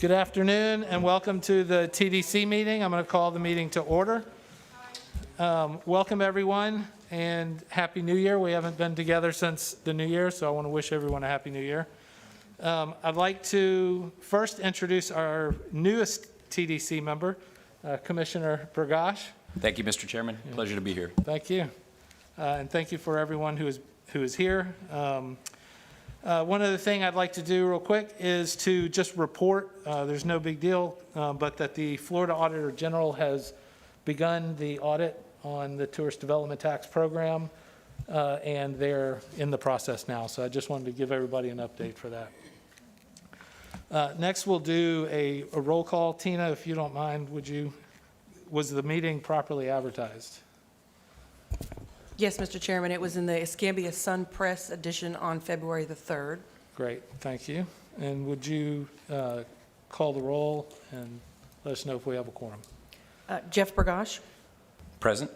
Good afternoon and welcome to the TDC meeting. I'm going to call the meeting to order. Welcome everyone and Happy New Year. We haven't been together since the New Year, so I want to wish everyone a Happy New Year. I'd like to first introduce our newest TDC member, Commissioner Burgash. Thank you, Mr. Chairman. Pleasure to be here. Thank you. And thank you for everyone who is here. One other thing I'd like to do real quick is to just report, there's no big deal, but that the Florida Auditor General has begun the audit on the tourist development tax program, and they're in the process now. So I just wanted to give everybody an update for that. Next, we'll do a roll call. Tina, if you don't mind, was the meeting properly advertised? Yes, Mr. Chairman, it was in the Escambia Sun Press edition on February the 3rd. Great, thank you. And would you call the roll and let us know if we have a quorum? Jeff Burgash, Present?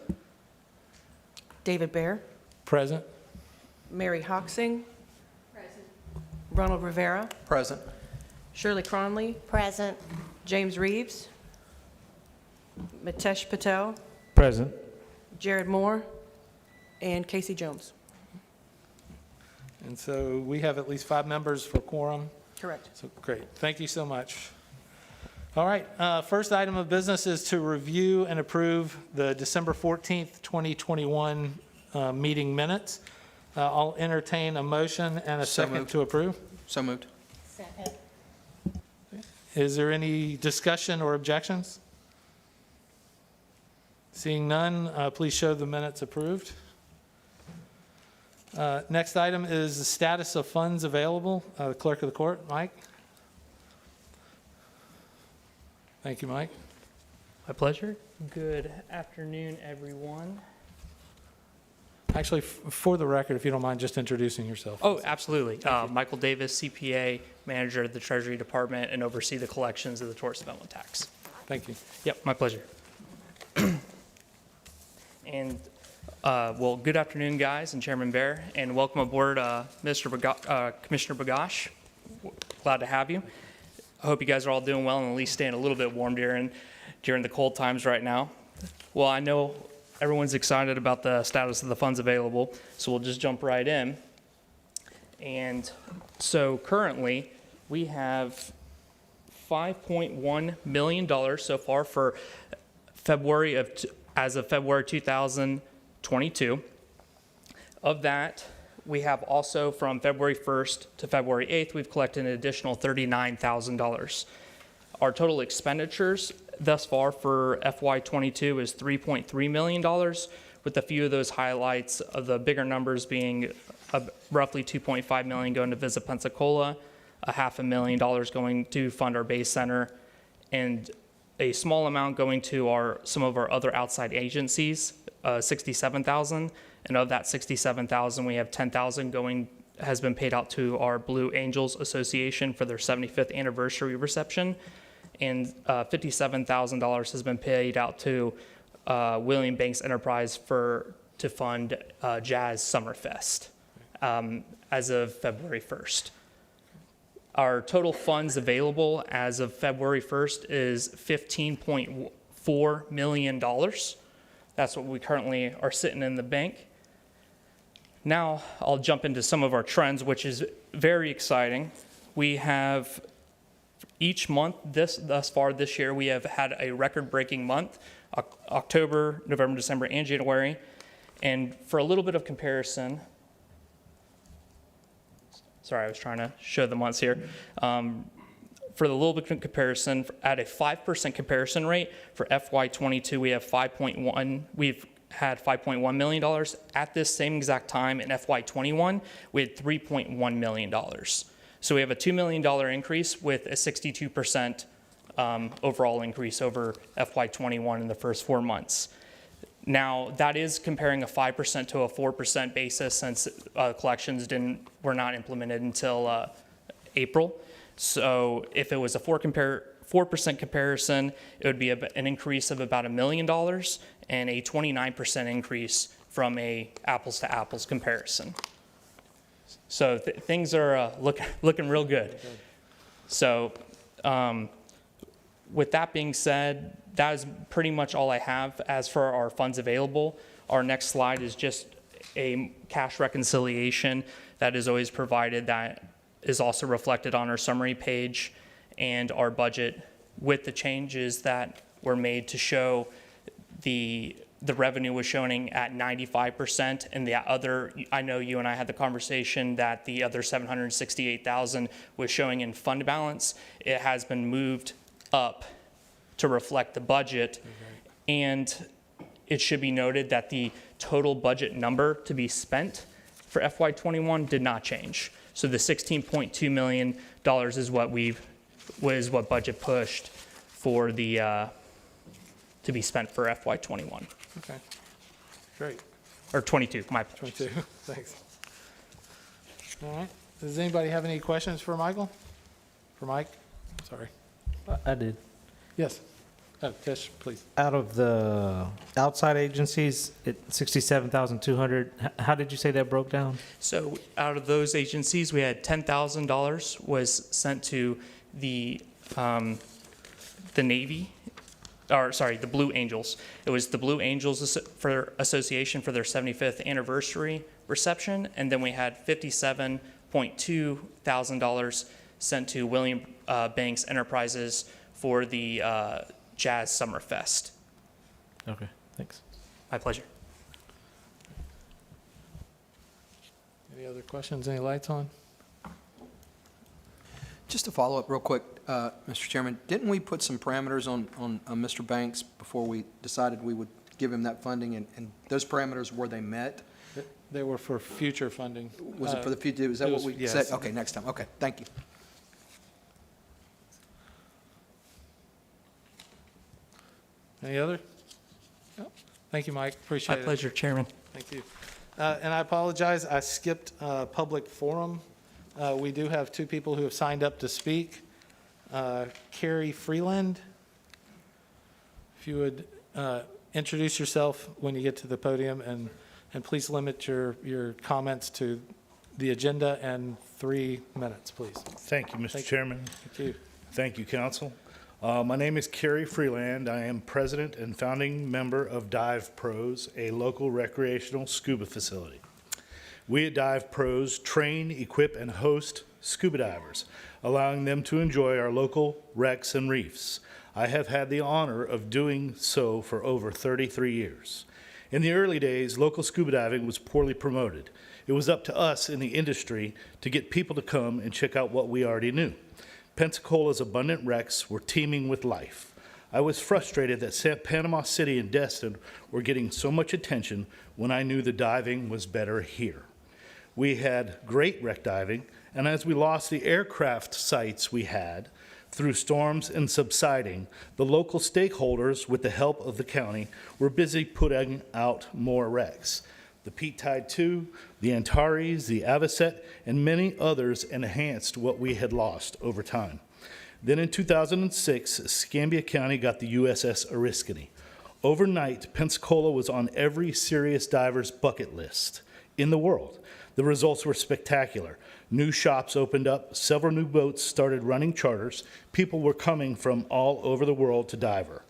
David Baer, Present? Mary Hoxing, Ronald Rivera, Present. Shirley Cronley, Present. James Reeves, Mitesh Patel, Present. Jared Moore, and Casey Jones. And so we have at least 5 members for quorum. Correct. So great, thank you so much. All right, first item of business is to review and approve the December 14th, 2021 meeting minutes. I'll entertain a motion and a So second moved. to approve. So moved. Second. Is there any discussion or objections? Seeing none, please show the minutes approved. Next item is the status of funds available. The Clerk of the Court, Mike. Thank you, Mike. My pleasure. Good afternoon, everyone. Actually, for the record, if you don't mind just introducing yourself. Oh, absolutely. Michael Davis, CPA, manager of the Treasury Department, and oversee the collections of the tourist development tax. Thank you. Yep, my pleasure. And well, good afternoon, guys, and Chairman Baer, and welcome aboard, Commissioner Burgash. Glad to have you. I hope you guys are all doing well and at least staying a little bit warm during the cold times right now. Well, I know everyone's excited about the status of the funds available, so we'll just jump right in. And so currently, we have $5.1 million so far for as of February 2022. Of that, we have also from February 1st to February 8th, we've collected an additional $39,000. Our total expenditures thus far for FY22 is $3.3 million, with a few of those highlights of the bigger numbers being roughly $2.5 million going to Visit Pensacola, $500,000 going to fund our base center, and a small amount going to some of our other outside agencies, $67,000, and of that $67,000, we have $10,000 has been paid out to our Blue Angels Association for their 75th anniversary reception, and $57,000 has been paid out to William Banks Enterprise to fund Jazz Summerfest as of February 1st. Our total funds available as of February 1st is $15.4 million. That's what we currently are sitting in the bank. Now I'll jump into some of our trends, which is very exciting. We have each month thus far this year, we have had a record-breaking month, October, November, December, and January. And for a little bit of comparison, sorry, I was trying to show the months here. For the little bit of comparison, at a 5% comparison rate for FY22, we've had $5.1 million. At this same exact time in FY21, we had $3.1 million. So we have a $2 million increase with a 62% overall increase over FY21 in the first 4 months. Now, that is comparing a 5% to a 4% basis since collections were not implemented until April. So if it was a 4% comparison, it would be an increase of about $1 million and a 29% increase from a apples to apples comparison. So things are looking real good. So with that being said, that is pretty much all I have as for our funds available. Our next slide is just a cash reconciliation that is always provided, that is also reflected on our summary page, and our budget with the changes that were made to show the revenue was showing at 95%, and the other, I know you and I had the conversation that the other 768,000 was showing in fund balance. It has been moved up to reflect the budget, and it should be noted that the total budget number to be spent for FY21 did not change. So the $16.2 million is what budget pushed for the to be spent for FY21 Okay, great. or 22. My apologies. 22, thanks. All right, does anybody have any questions for Michael? For Mike? Sorry. I did. Yes. Oh, Tish, please. Out of the outside agencies, 67,200, how did you say that broke down? So out of those agencies, we had $10,000 was sent to the Navy, or sorry, the Blue Angels. It was the Blue Angels Association for their 75th anniversary reception, and then we had $57.2 thousand sent to William Banks Enterprises for the Jazz Summer Fest. Okay, thanks. My pleasure. Any other questions, any lights on? Just to follow up real quick, Mr. Chairman, didn't we put some parameters on Mr. Banks before we decided we would give him that funding? And those parameters, were they met? They were for future funding. Was it for the future? Is that it what was- we yes. said? Okay, next time. Okay, thank you. Any other? No? Thank you, Mike, appreciate My it. pleasure, Chairman. Thank you. And I apologize, I skipped public forum. We do have two people who have signed up to speak. Carrie Freeland, if you would introduce yourself when you get to the podium, and please limit your comments to the agenda and 3 minutes, please. Thank you, Mr. Thank you. Chairman. Thank you. Thank you, council. My name is Kerry Freeland. I am president and founding member of Dive Pros, a local recreational scuba facility. We at Dive Pros train, equip, and host scuba divers, allowing them to enjoy our local wrecks and reefs. I have had the honor of doing so for over 33 years. In the early days, local scuba diving was poorly promoted. It was up to us in the industry to get people to come and check out what we already knew. Pensacola's abundant wrecks were teeming with life. I was frustrated that Panama City and Destin were getting so much attention when I knew the diving was better here. We had great wreck diving, and as we lost the aircraft sites we had through storms and subsiding, the local stakeholders, with the help of the county, were busy putting out more wrecks. The Pete Tide II, the Antares, the Avocet, and many others enhanced what we had lost over time. Then in 2006, Escambia County got the USS Oriskany. Overnight, Pensacola was on every serious diver's bucket list in the world. The results were spectacular. New shops opened up, several new boats started running charters. People were coming from all over the world to diver.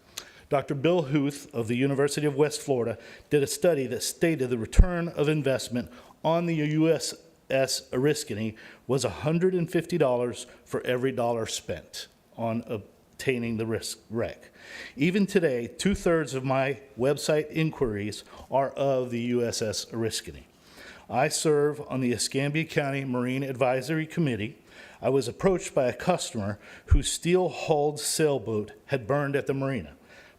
Dr. Bill Huth of the University of West Florida did a study that stated the return of investment on the USS Oriskany was $150 for every dollar spent on obtaining the wreck. Even today, 2/3 of my website inquiries are of the USS Oriskany. I serve on the Escambia County Marine Advisory Committee. I was approached by a customer whose steel-hulled sailboat had burned at the marina.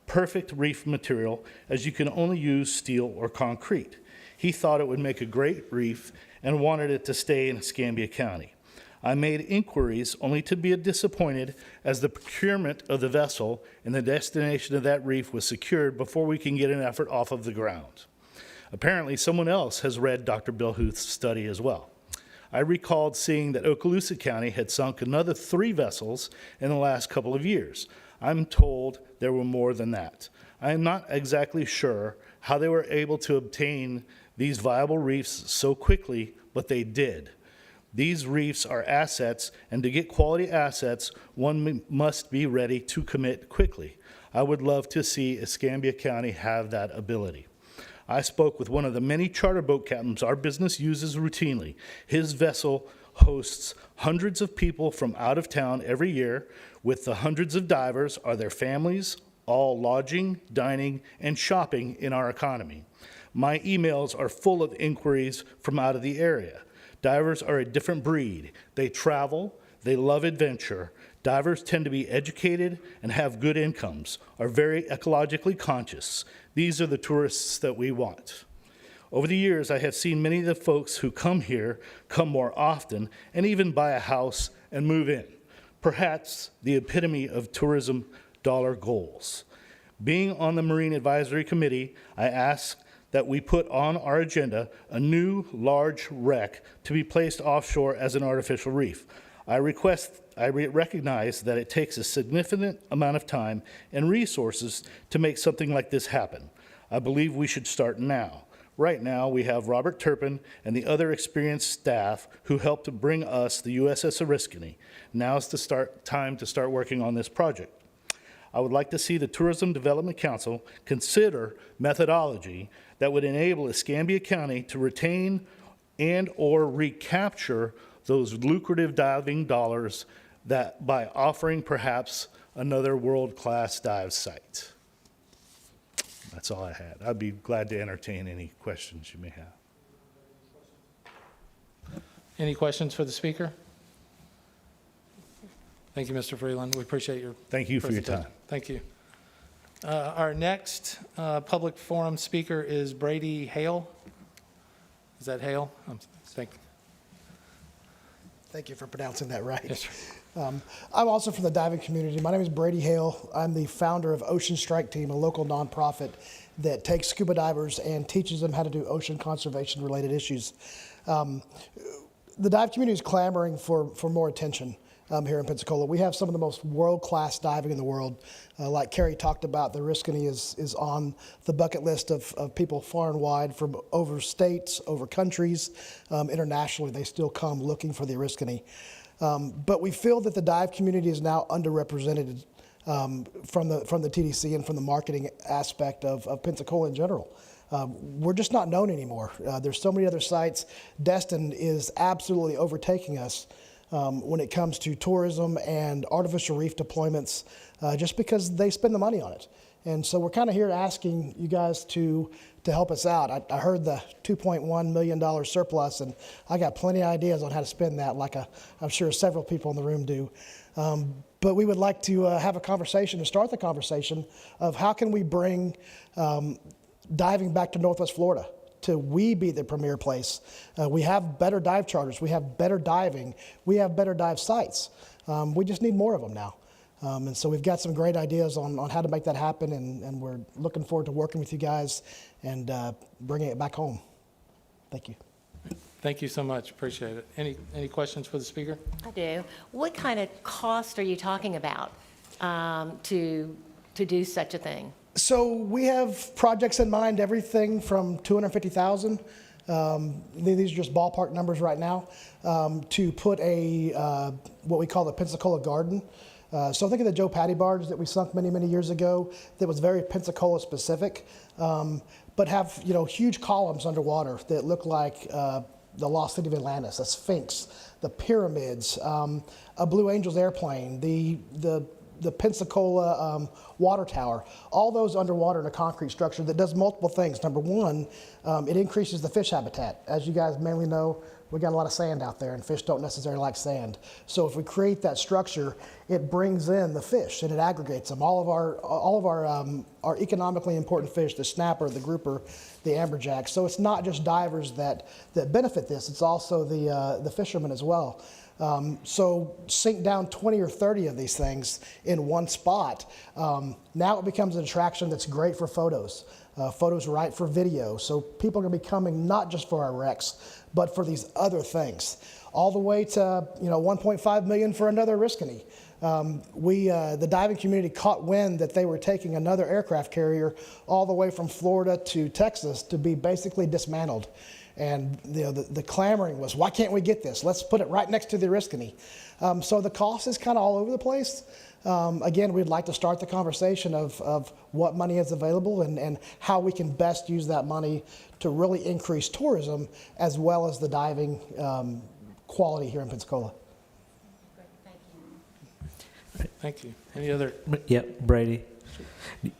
Perfect reef material, as you can only use steel or concrete. He thought it would make a great reef and wanted it to stay in Escambia County. I made inquiries only to be disappointed as the procurement of the vessel and the destination of that reef was secured before we can get an effort off of the ground. Apparently, someone else has read Dr. Bill Huth's study as well. I recalled seeing that Okaloosa County had sunk another 3 vessels in the last couple of years. I'm told there were more than that. I am not exactly sure how they were able to obtain these viable reefs so quickly, but they did. These reefs are assets, and to get quality assets, one must be ready to commit quickly. I would love to see Escambia County have that ability. I spoke with one of the many charter boat captains our business uses routinely. His vessel hosts hundreds of people from out of town every year. With the hundreds of divers are their families, all lodging, dining, and shopping in our economy. My emails are full of inquiries from out of the area. Divers are a different breed. They travel, they love adventure. Divers tend to be educated and have good incomes, are very ecologically conscious. These are the tourists that we want. Over the years, I have seen many of the folks who come here come more often and even buy a house and move in. Perhaps the epitome of tourism dollar goals. Being on the Marine Advisory Committee, I asked that we put on our agenda a new large wreck to be placed offshore as an artificial reef. I recognize that it takes a significant amount of time and resources to make something like this happen. I believe we should start now. Right now, we have Robert Turpin and the other experienced staff who helped to bring us the USS Oriskany. Now's the time to start working on this project. I would like to see the Tourism Development Council consider methodology that would enable Escambia County to retain and or recapture those lucrative diving dollars that by offering perhaps another world-class dive site. That's all I had. I'd be glad to entertain any questions you may have. Any questions for the speaker? Thank you, Mr. Freeland. We appreciate your Thank you for your presentation. time. Thank you. Our next public forum speaker is Brady Hale. Is that Hale? Thank you for pronouncing that right. Yes, sir. I'm also from the diving community. My name is Brady Hale. I'm the founder of Ocean Strike Team, a local nonprofit that takes scuba divers and teaches them how to do ocean conservation related issues. The dive community is clamoring for more attention here in Pensacola. We have some of the most world-class diving in the world. Like Kerry talked about, the Oriskany is on the bucket list of people far and wide from over states, over countries, internationally. They still come looking for the Oriskany. But we feel that the dive community is now underrepresented from the TDC and from the marketing aspect of Pensacola in general. We're just not known anymore. There's so many other sites. Destin is absolutely overtaking us when it comes to tourism and artificial reef deployments, just because they spend the money on it. And so we're kind of here asking you guys to help us out. I heard the $2.1 million surplus, and I got plenty of ideas on how to spend that, like I'm sure several people in the room do. But we would like to have a conversation, to start the conversation of how can we bring diving back to Northwest Florida, to we be the premier place. We have better dive charters, we have better diving, we have better dive sites. We just need more of them now. And so we've got some great ideas on how to make that happen, and we're looking forward to working with you guys and bringing it back home. Thank you. Thank you so much. Appreciate it. Any questions for the speaker? I do. What kind of cost are you talking about to do such a thing? So we have projects in mind, everything from $250,000. These are just ballpark numbers right now, to put a what we call the Pensacola Garden. So think of the Joe Patty barge that we sunk many, many years ago that was very Pensacola specific, but have huge columns underwater that look like the lost city of Atlantis, a Sphinx, the pyramids, a Blue Angels airplane, the Pensacola water tower, all those underwater in a concrete structure that does multiple things. Number one, it increases the fish habitat. As you guys mainly know, we got a lot of sand out there, and fish don't necessarily like sand. So if we create that structure, it brings in the fish and it aggregates them. All of our economically important fish, the snapper, the grouper, the amberjack. So it's not just divers that benefit this; it's also the fishermen as well. So sink down 20 or 30 of these things in one spot. Now it becomes an attraction that's great for photos. Photos right for video. So people are going to be coming not just for our wrecks, but for these other things. All the way to 1.5 million for another Oriskany. The diving community caught wind that they were taking another aircraft carrier all the way from Florida to Texas to be basically dismantled. And the clamoring was, why can't we get this? Let's put it right next to the Oriskany. So the cost is kind of all over the place. Again, we'd like to start the conversation of what money is available and how we can best use that money to really increase tourism as well as the diving quality here in Pensacola. Thank you. Any other? Yep, Brady.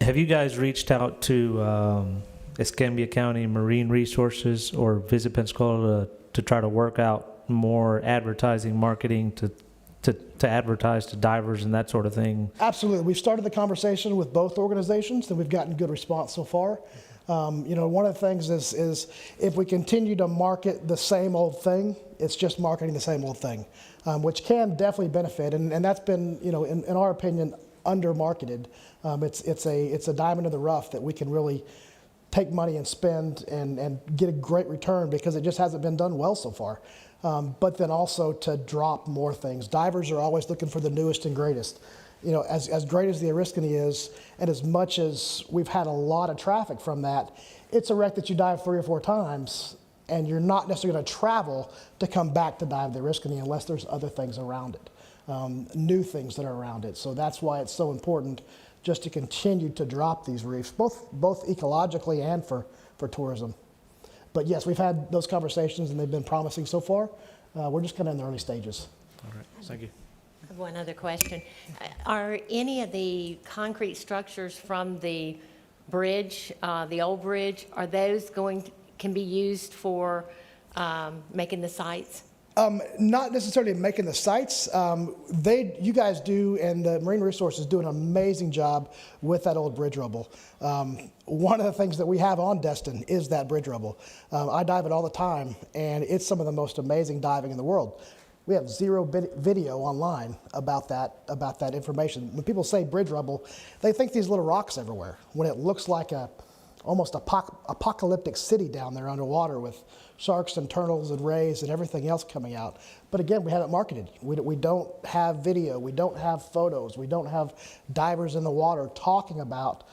Have you guys reached out to Escambia County Marine Resources or Visit Pensacola to try to work out more advertising, marketing to advertise to divers and that sort of thing? Absolutely. We've started the conversation with both organizations, and we've gotten good response so far. One of the things is if we continue to market the same old thing, it's just marketing the same old thing, which can definitely benefit, and that's been, in our opinion, under-marketed. It's a diamond in the rough that we can really take money and spend and get a great return because it just hasn't been done well so far. But then also to drop more things. Divers are always looking for the newest and greatest. As great as the Oriskany is, and as much as we've had a lot of traffic from that, it's a wreck that you dive 3 or 4 times, and you're not necessarily going to travel to come back to dive the Oriskany unless there's other things around it, new things that are around it. So that's why it's so important just to continue to drop these reefs, both ecologically and for tourism. But yes, we've had those conversations, and they've been promising so far. We're just kind of in the early stages. All right, thank you. I have one other question. Are any of the concrete structures from the bridge, the old bridge, are those can be used for making the sites? Not necessarily making the sites. You guys do, and the Marine Resources do an amazing job with that old bridge rubble. One of the things that we have on Destin is that bridge rubble. I dive it all the time, and it's some of the most amazing diving in the world. We have zero video online about that information. When people say bridge rubble, they think these little rocks everywhere, when it looks like almost apocalyptic city down there underwater with sharks and turtles and rays and everything else coming out. But again, we haven't marketed. We don't have video. We don't have photos. We don't have divers in the water talking about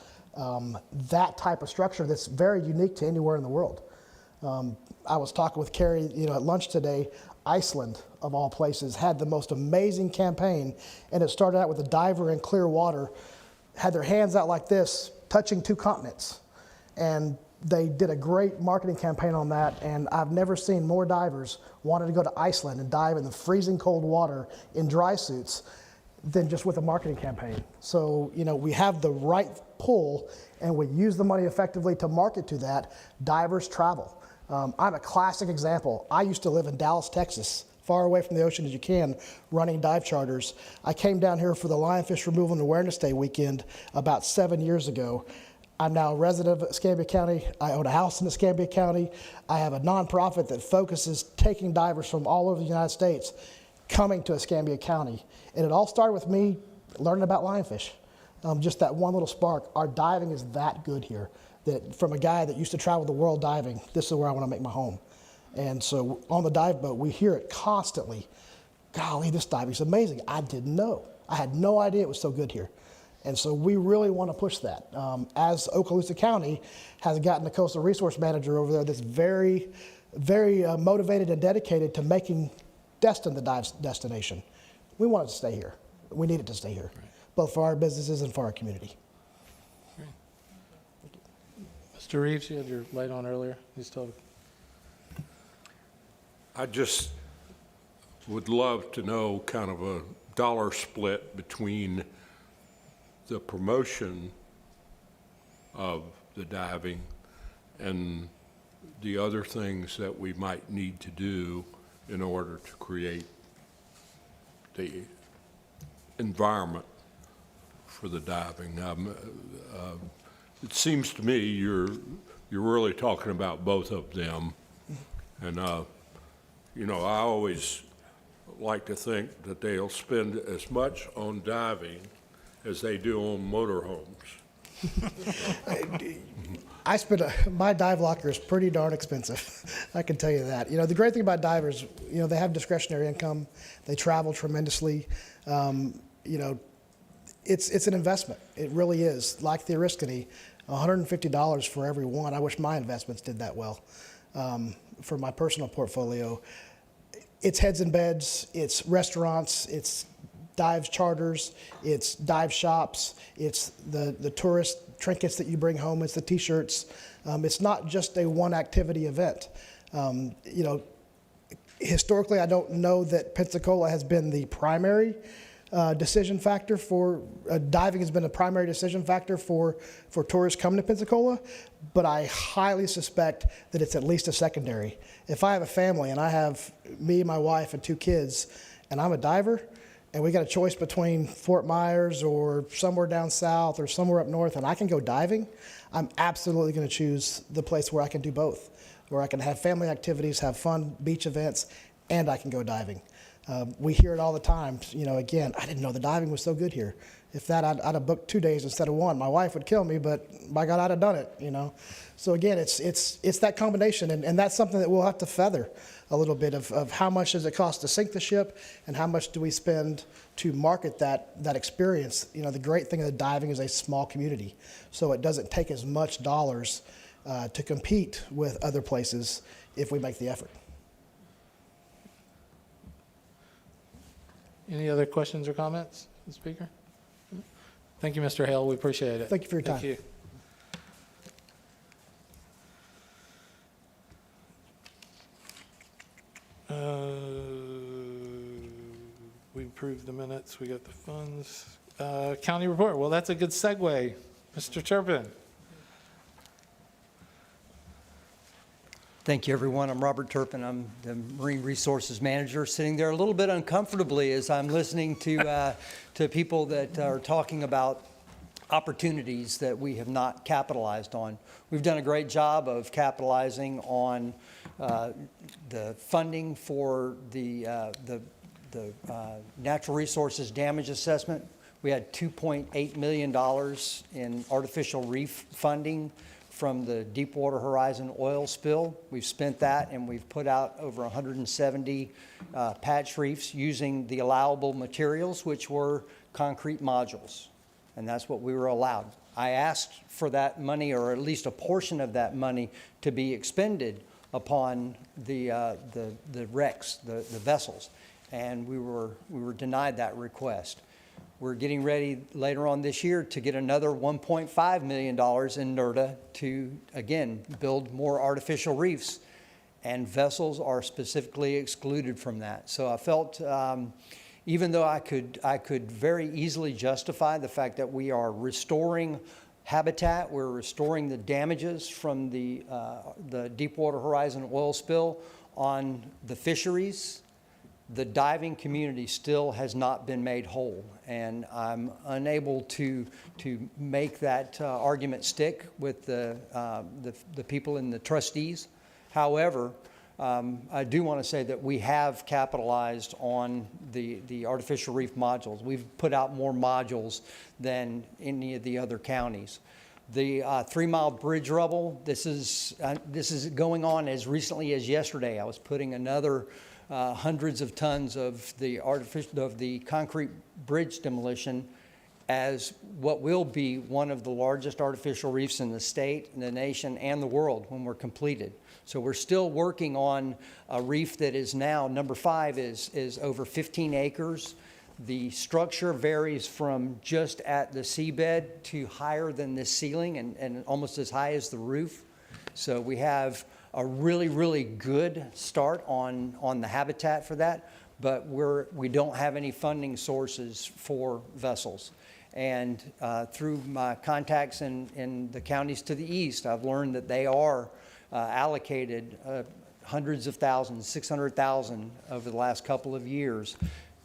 that type of structure that's very unique to anywhere in the world. I was talking with Carrie, at lunch today. Iceland, of all places, had the most amazing campaign, and it started out with a diver in clear water, had their hands out like this, touching 2 continents. And they did a great marketing campaign on that, and I've never seen more divers wanting to go to Iceland and dive in the freezing cold water in dry suits than just with a marketing campaign. So, we have the right pull, and we use the money effectively to market to that. Divers travel. I'm a classic example. I used to live in Dallas, Texas, far away from the ocean as you can, running dive charters. I came down here for the Lionfish Removal and Awareness Day weekend about 7 years ago. I'm now a resident of Escambia County. I own a house in Escambia County. I have a nonprofit that focuses taking divers from all over the United States coming to Escambia County. And it all started with me learning about lionfish. Just that one little spark. Our diving is that good here that from a guy that used to travel the world diving, this is where I want to make my home. And so on the dive boat, we hear it constantly. Golly, this diving is amazing. I didn't know. I had no idea it was so good here. And so we really want to push that. As Okaloosa County has gotten a coastal resource manager over there that's very, very motivated and dedicated to making Destin the dive destination. We want it to stay here. We need it to stay here, both for our businesses and for our community. Mr. Reeves, you had your light on earlier. You still. I just would love to know kind of a dollar split between the promotion of the diving and the other things that we might need to do in order to create the environment for the diving. It seems to me you're really talking about both of them, and I always like to think that they'll spend as much on diving as they do on motorhomes. My dive locker is pretty darn expensive. I can tell you that. The great thing about divers, they have discretionary income. They travel tremendously. It's an investment. It really is. Like the Oriskany, $150 for every one. I wish my investments did that well for my personal portfolio. It's heads and beds. It's restaurants. It's dive charters. It's dive shops. It's the tourist trinkets that you bring home. It's the T-shirts. It's not just a one-activity event. Historically, I don't know that Pensacola has been the primary decision factor for diving has been a primary decision factor for tourists coming to Pensacola, but I highly suspect that it's at least a secondary. If I have a family and I have me, my wife, and 2 kids, and I'm a diver, and we got a choice between Fort Myers or somewhere down south or somewhere up north, and I can go diving, I'm absolutely going to choose the place where I can do both, where I can have family activities, have fun beach events, and I can go diving. We hear it all the time. Again, I didn't know the diving was so good here. If that, I'd have booked 2 days instead of 1. My wife would kill me, but by God, I'd have done it. So again, it's that combination, and that's something that we'll have to feather a little bit of how much does it cost to sink the ship, and how much do we spend to market that experience. The great thing of the diving is a small community, so it doesn't take as much dollars to compete with other places if we make the effort. Any other questions or comments, the speaker? Thank you, Mr. Hale. We appreciate it. Thank you for your time. Thank you. We approved the minutes. We got the funds. County report. Well, that's a good segue. Mr. Turpin. Thank you, everyone. I'm Robert Turpin. I'm the Marine Resources Manager, sitting there a little bit uncomfortably as I'm listening to people that are talking about opportunities that we have not capitalized on. We've done a great job of capitalizing on the funding for the natural resources damage assessment. We had $2.8 million in artificial reef funding from the Deepwater Horizon oil spill. We've spent that, and we've put out over 170 patch reefs using the allowable materials, which were concrete modules, and that's what we were allowed. I asked for that money, or at least a portion of that money, to be expended upon the wrecks, the vessels, and we were denied that request. We're getting ready later on this year to get another $1.5 million in NERDA to, again, build more artificial reefs, and vessels are specifically excluded from that. So I felt, even though I could very easily justify the fact that we are restoring habitat, we're restoring the damages from the Deepwater Horizon oil spill on the fisheries, the diving community still has not been made whole, and I'm unable to make that argument stick with the people and the trustees. However, I do want to say that we have capitalized on the artificial reef modules. We've put out more modules than any of the other counties. The 3-mile bridge rubble, this is going on as recently as yesterday. I was putting another hundreds of tons of the concrete bridge demolition as what will be one of the largest artificial reefs in the state, the nation, and the world when we're completed. So we're still working on a reef that is now, number 5 is over 15 acres. The structure varies from just at the seabed to higher than this ceiling and almost as high as the roof. So we have a really, really good start on the habitat for that, but we don't have any funding sources for vessels. And through my contacts in the counties to the east, I've learned that they are allocated hundreds of thousands, 600,000 over the last couple of years,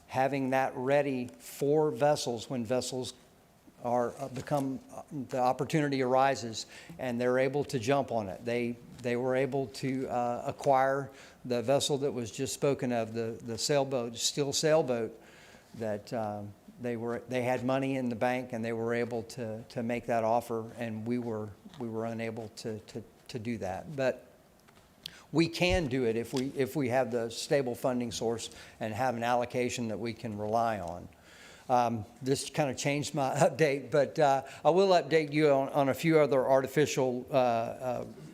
having that ready for vessels when vessels the opportunity arises and they're able to jump on it. They were able to acquire the vessel that was just spoken of, the sailboat, steel sailboat, that they had money in the bank and they were able to make that offer, and we were unable to do that. But we can do it if we have the stable funding source and have an allocation that we can rely on. This kind of changed my update, but I will update you on a few other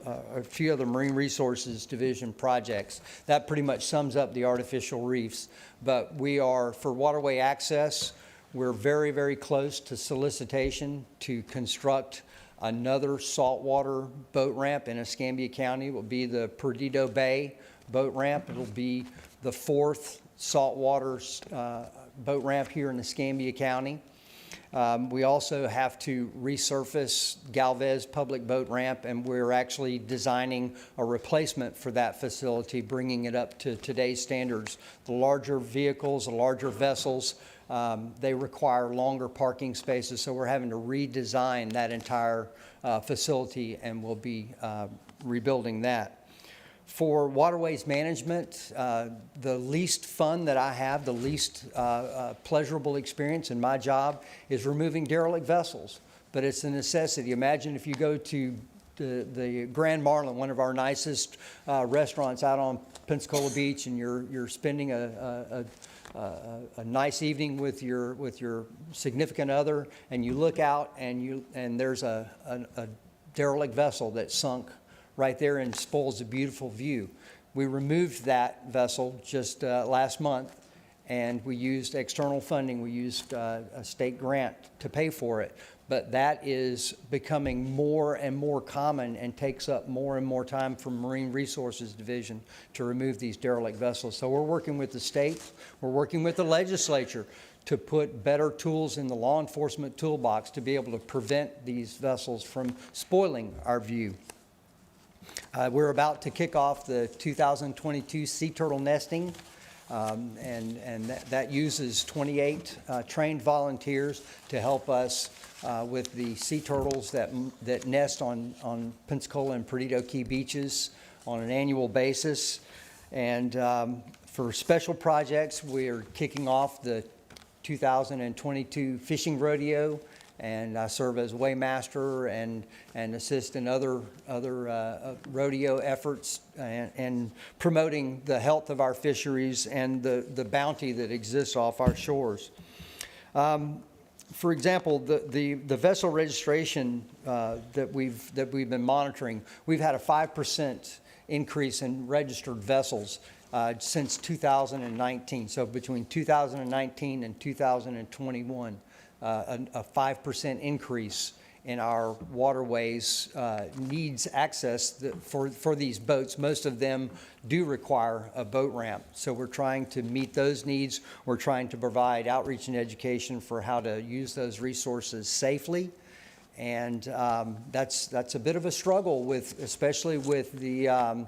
a few other Marine Resources Division projects. That pretty much sums up the artificial reefs. But we are, for waterway access, we're very, very close to solicitation to construct another saltwater boat ramp in Escambia County. It will be the Perdido Bay boat ramp. It'll be the 4th saltwater boat ramp here in Escambia County. We also have to resurface Galvez Public Boat Ramp, and we're actually designing a replacement for that facility, bringing it up to today's standards. The larger vehicles, the larger vessels, they require longer parking spaces, so we're having to redesign that entire facility, and we'll be rebuilding that. For waterways management, the least fun that I have, the least pleasurable experience in my job is removing derelict vessels, but it's a necessity. Imagine if you go to the Grand Marlin, one of our nicest restaurants out on Pensacola Beach, and you're spending a nice evening with your significant other, and you look out and there's a derelict vessel that sunk right there and spoils a beautiful view. We removed that vessel just last month, and we used external funding. We used a state grant to pay for it. But that is becoming more and more common and takes up more and more time from Marine Resources Division to remove these derelict vessels. So we're working with the state, we're working with the legislature to put better tools in the law enforcement toolbox to be able to prevent these vessels from spoiling our view. We're about to kick off the 2022 sea turtle nesting, and that uses 28 trained volunteers to help us with the sea turtles that nest on Pensacola and Perdido Key beaches on an annual basis. And for special projects, we're kicking off the 2022 fishing rodeo, and I serve as waymaster and assist in other rodeo efforts and promoting the health of our fisheries and the bounty that exists off our shores. For example, the vessel registration that we've been monitoring, we've had a 5% increase in registered vessels since 2019. So between 2019 and 2021. A 5% increase in our waterways needs access for these boats. Most of them do require a boat ramp. So we're trying to meet those needs. We're trying to provide outreach and education for how to use those resources safely. And that's a bit of a struggle especially with the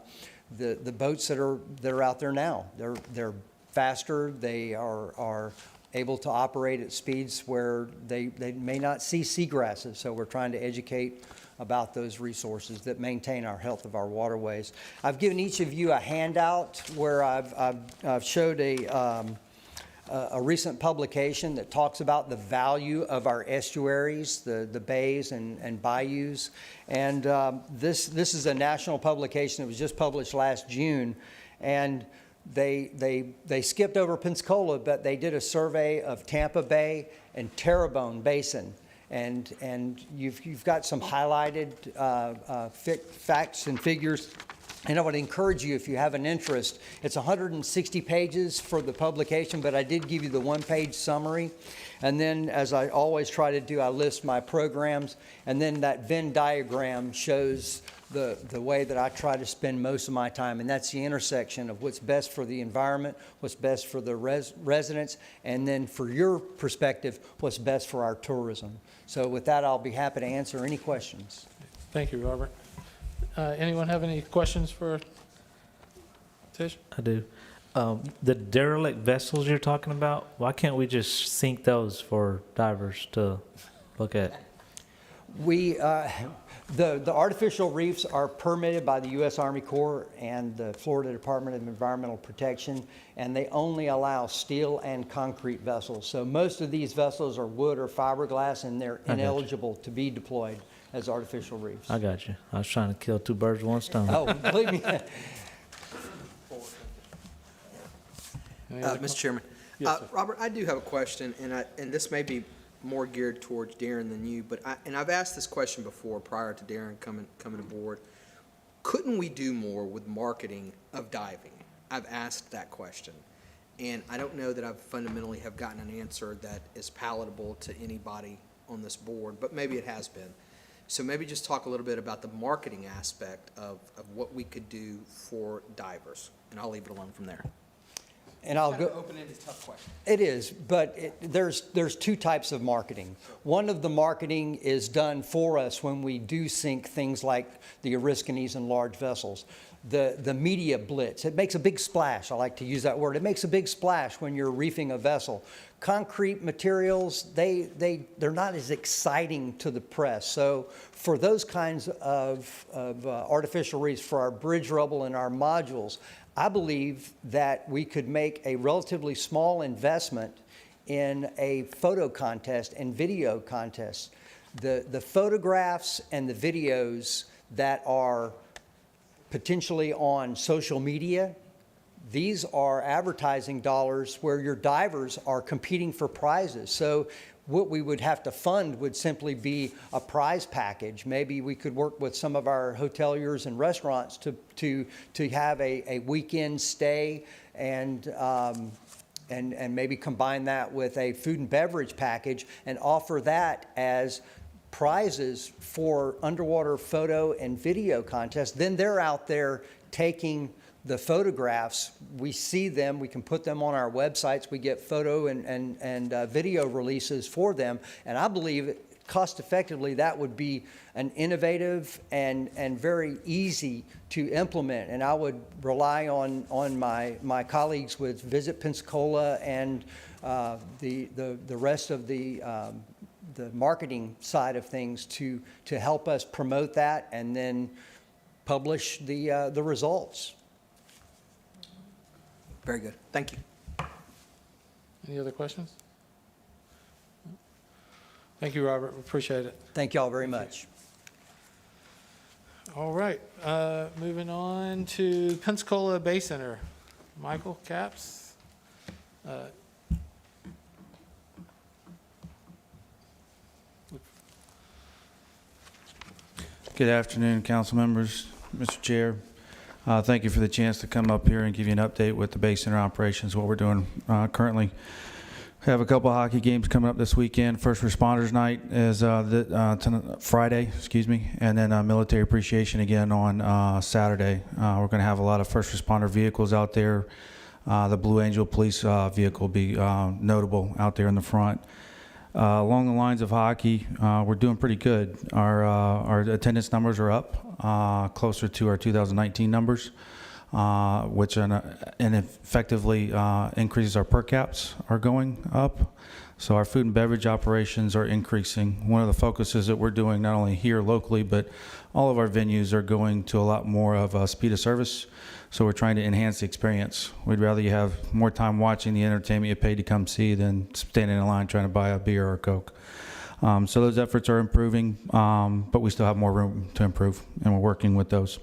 boats that are out there now. They're faster. They are able to operate at speeds where they may not see seagrasses. So we're trying to educate about those resources that maintain our health of our waterways. I've given each of you a handout where I've showed a recent publication that talks about the value of our estuaries, the bays and bayous. And this is a national publication that was just published last June. And they skipped over Pensacola, but they did a survey of Tampa Bay and Terrebonne Basin, and you've got some highlighted facts and figures. And I would encourage you, if you have an interest, it's 160 pages for the publication, but I did give you the one-page summary. And then, as I always try to do, I list my programs, and then that Venn diagram shows the way that I try to spend most of my time, and that's the intersection of what's best for the environment, what's best for the residents, and then for your perspective, what's best for our tourism. So with that, I'll be happy to answer any questions. Thank you, Robert. Anyone have any questions for Tish? I do. The derelict vessels you're talking about, why can't we just sink those for divers to look at? The artificial reefs are permitted by the U.S. Army Corps and the Florida Department of Environmental Protection, and they only allow steel and concrete vessels. So most of these vessels are wood or fiberglass, and they're you. ineligible to be deployed as artificial reefs. I got you. I was trying to kill two birds with one stone. Oh, believe me. Mr. Chairman. Robert, I do have a question, and this may be more geared towards Darren than you, but I've asked this question before prior to Darren coming aboard. Couldn't we do more with marketing of diving? I've asked that question, and I don't know that I've fundamentally have gotten an answer that is palatable to anybody on this board, but maybe it has been. So maybe just talk a little bit about the marketing aspect of what we could do for divers, and I'll leave it alone from there. And I'll Kind of go. open-ended, tough question. It is, but there's two types of marketing. One of the marketing is done for us when we do sink things like the Oriskany's and large vessels. The media blitz, it makes a big splash. I like to use that word. It makes a big splash when you're reefing a vessel. Concrete materials, they're not as exciting to the press. So for those kinds of artificial reefs, for our bridge rubble and our modules, I believe that we could make a relatively small investment in a photo contest and video contest. The photographs and the videos that are potentially on social media, these are advertising dollars where your divers are competing for prizes. So what we would have to fund would simply be a prize package. Maybe we could work with some of our hoteliers and restaurants to have a weekend stay and maybe combine that with a food and beverage package and offer that as prizes for underwater photo and video contests. Then they're out there taking the photographs. We see them, we can put them on our websites, we get photo and video releases for them, and I believe cost effectively that would be an innovative and very easy to implement, and I would rely on my colleagues with Visit Pensacola and the rest of the marketing side of things to help us promote that and then publish the results. Very good. Thank you. Any other questions? Thank you, Robert. We appreciate it. Thank you all very much. All right, moving on to Pensacola Bay Center. Michael Capps. Good afternoon, council members, Mr. Chair. Thank you for the chance to come up here and give you an update with the Bay Center operations, what we're doing currently. We have a couple of hockey games coming up this weekend. First Responders Night is Friday, and then Military Appreciation again on Saturday. We're going to have a lot of first responder vehicles out there. The Blue Angel Police vehicle will be notable out there in the front. Along the lines of hockey, we're doing pretty good. Our attendance numbers are up, closer to our 2019 numbers, which and effectively increases our per caps are going up. So our food and beverage operations are increasing. One of the focuses that we're doing not only here locally, but all of our venues are going to a lot more of speed of service. So we're trying to enhance the experience. We'd rather you have more time watching the entertainment you paid to come see than standing in line trying to buy a beer or a Coke. So those efforts are improving, but we still have more room to improve, and we're working with those.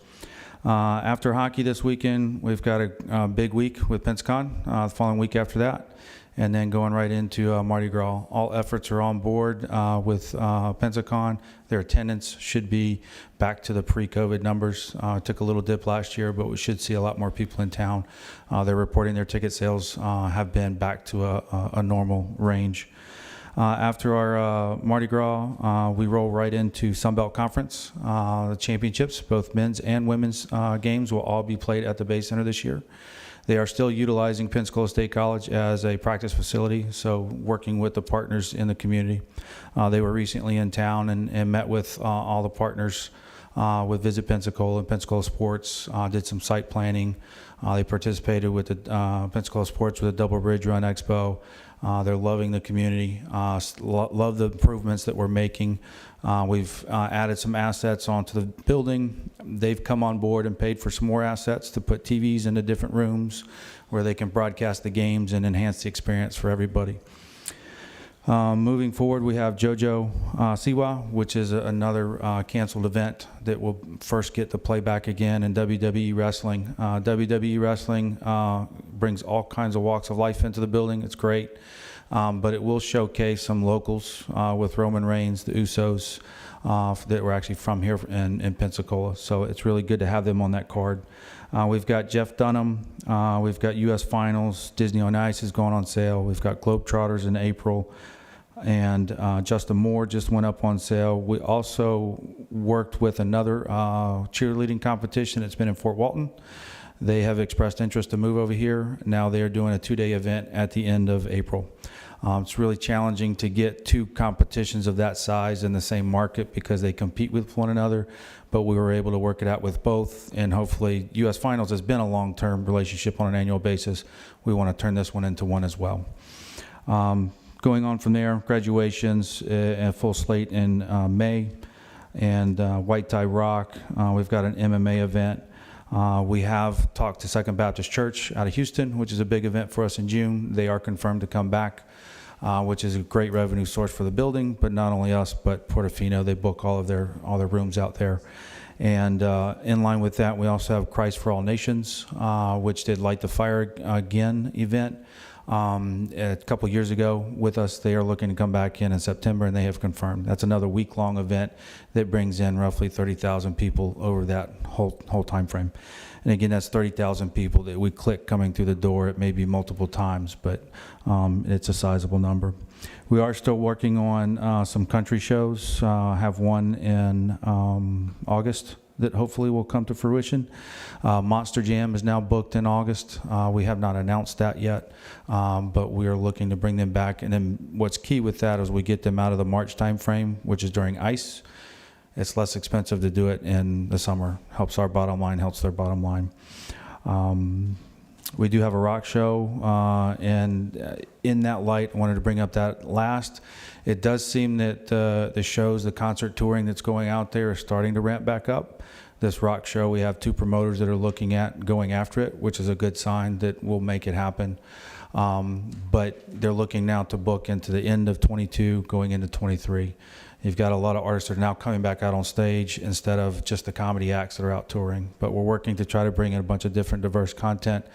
After hockey this weekend, we've got a big week with Pensacon, the following week after that, and then going right into Mardi Gras. All efforts are on board with Pensacon. Their attendance should be back to the pre-COVID numbers. Took a little dip last year, but we should see a lot more people in town. They're reporting their ticket sales have been back to a normal range. After our Mardi Gras, we roll right into Sunbelt Conference. The championships, both men's and women's games, will all be played at the Bay Center this year. They are still utilizing Pensacola State College as a practice facility, so working with the partners in the community. They were recently in town and met with all the partners with Visit Pensacola and Pensacola Sports, did some site planning. They participated with the Pensacola Sports with a Double Bridge Run Expo. They're loving the community, love the improvements that we're making. We've added some assets onto the building. They've come on board and paid for some more assets to put TVs into different rooms where they can broadcast the games and enhance the experience for everybody. Moving forward, we have JoJo Siwa, which is another canceled event that will first get to play back again in WWE Wrestling. WWE Wrestling brings all kinds of walks of life into the building. It's great, but it will showcase some locals with Roman Reigns, the Usos, that were actually from here in Pensacola. So it's really good to have them on that card. We've got Jeff Dunham. We've got U.S. Finals. Disney on Ice is going on sale. We've got Globetrotters in April. And Justin Moore just went up on sale. We also worked with another cheerleading competition that's been in Fort Walton. They have expressed interest to move over here. Now they are doing a 2-day event at the end of April. It's really challenging to get two competitions of that size in the same market because they compete with one another, but we were able to work it out with both, and hopefully U.S. Finals has been a long-term relationship on an annual basis. We want to turn this one into one as well. Going on from there, graduations, a full slate in May, and White Tie Rock. We've got an MMA event. We have talked to Second Baptist Church out of Houston, which is a big event for us in June. They are confirmed to come back, which is a great revenue source for the building, but not only us, but Portofino. They book all their rooms out there. And in line with that, we also have Christ for All Nations, which did Light the Fire Again event. A couple years ago with us. They are looking to come back in September, and they have confirmed. That's another week-long event that brings in roughly 30,000 people over that whole time frame. And again, that's 30,000 people that we click coming through the door. It may be multiple times, but it's a sizable number. We are still working on some country shows. Have one in August that hopefully will come to fruition. Monster Jam is now booked in August. We have not announced that yet, but we are looking to bring them back. And then what's key with that is we get them out of the March timeframe, which is during ice. It's less expensive to do it in the summer. Helps our bottom line, helps their bottom line. We do have a rock show, and in that light, I wanted to bring up that last. It does seem that the shows, the concert touring that's going out there is starting to ramp back up. This rock show, we have two promoters that are looking at going after it, which is a good sign that we'll make it happen. But they're looking now to book into the end of 22, going into 23. You've got a lot of artists that are now coming back out on stage instead of just the comedy acts that are out touring. But we're working to try to bring in a bunch of different diverse content.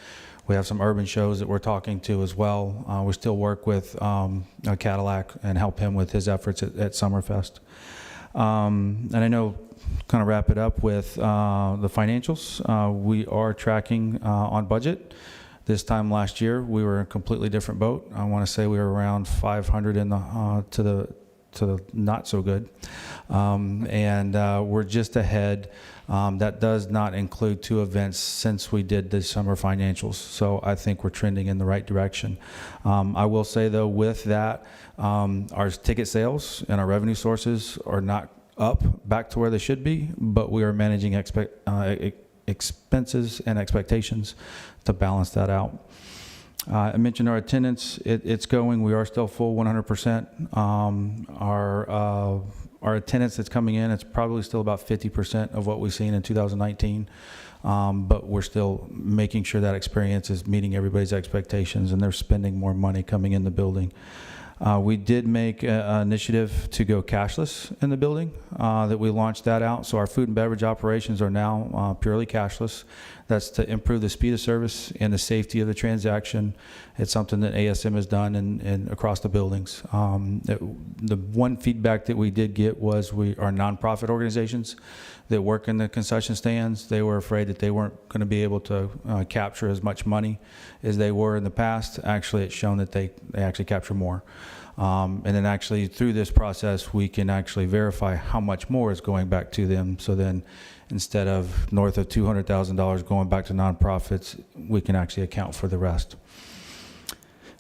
We have some urban shows that we're talking to as well. We still work with Cadillac and help him with his efforts at Summerfest. And I know, kind of wrap it up with the financials. We are tracking on budget. This time last year, we were in a completely different boat. I want to say we were around 500 in the to the not so good, and we're just ahead. That does not include two events since we did the summer financials, so I think we're trending in the right direction. I will say though, with that, our ticket sales and our revenue sources are not up back to where they should be, but we are managing expenses and expectations to balance that out. I mentioned our attendance. It's going. We are still full 100%. Our attendance that's coming in, it's probably still about 50% of what we've seen in 2019. But we're still making sure that experience is meeting everybody's expectations and they're spending more money coming in the building. We did make an initiative to go cashless in the building, that we launched that out. So our food and beverage operations are now purely cashless. That's to improve the speed of service and the safety of the transaction. It's something that ASM has done in across the buildings. The one feedback that we did get was our nonprofit organizations that work in the concession stands, they were afraid that they weren't going to be able to capture as much money as they were in the past. Actually, it's shown that they actually capture more. And then actually through this process, we can actually verify how much more is going back to them. So then instead of north of $200,000 going back to nonprofits, we can actually account for the rest.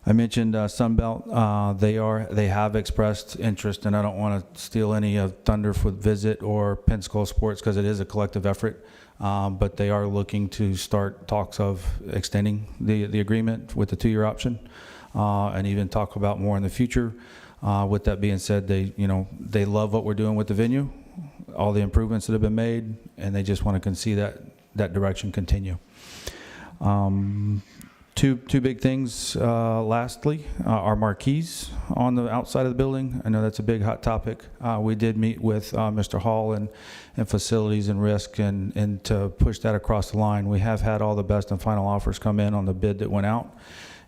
I mentioned Sunbelt. They have expressed interest, and I don't want to steal any of thunder for Visit or Pensacola Sports because it is a collective effort. But they are looking to start talks of extending the agreement with the 2-year option. and even talk about more in the future. With that being said, they love what we're doing with the venue, all the improvements that have been made, and they just want to see that direction continue. Two big things. Lastly, our marquees on the outside of the building. I know that's a big hot topic. We did meet with Mr. Hall and facilities and risk and to push that across the line. We have had all the best and final offers come in on the bid that went out,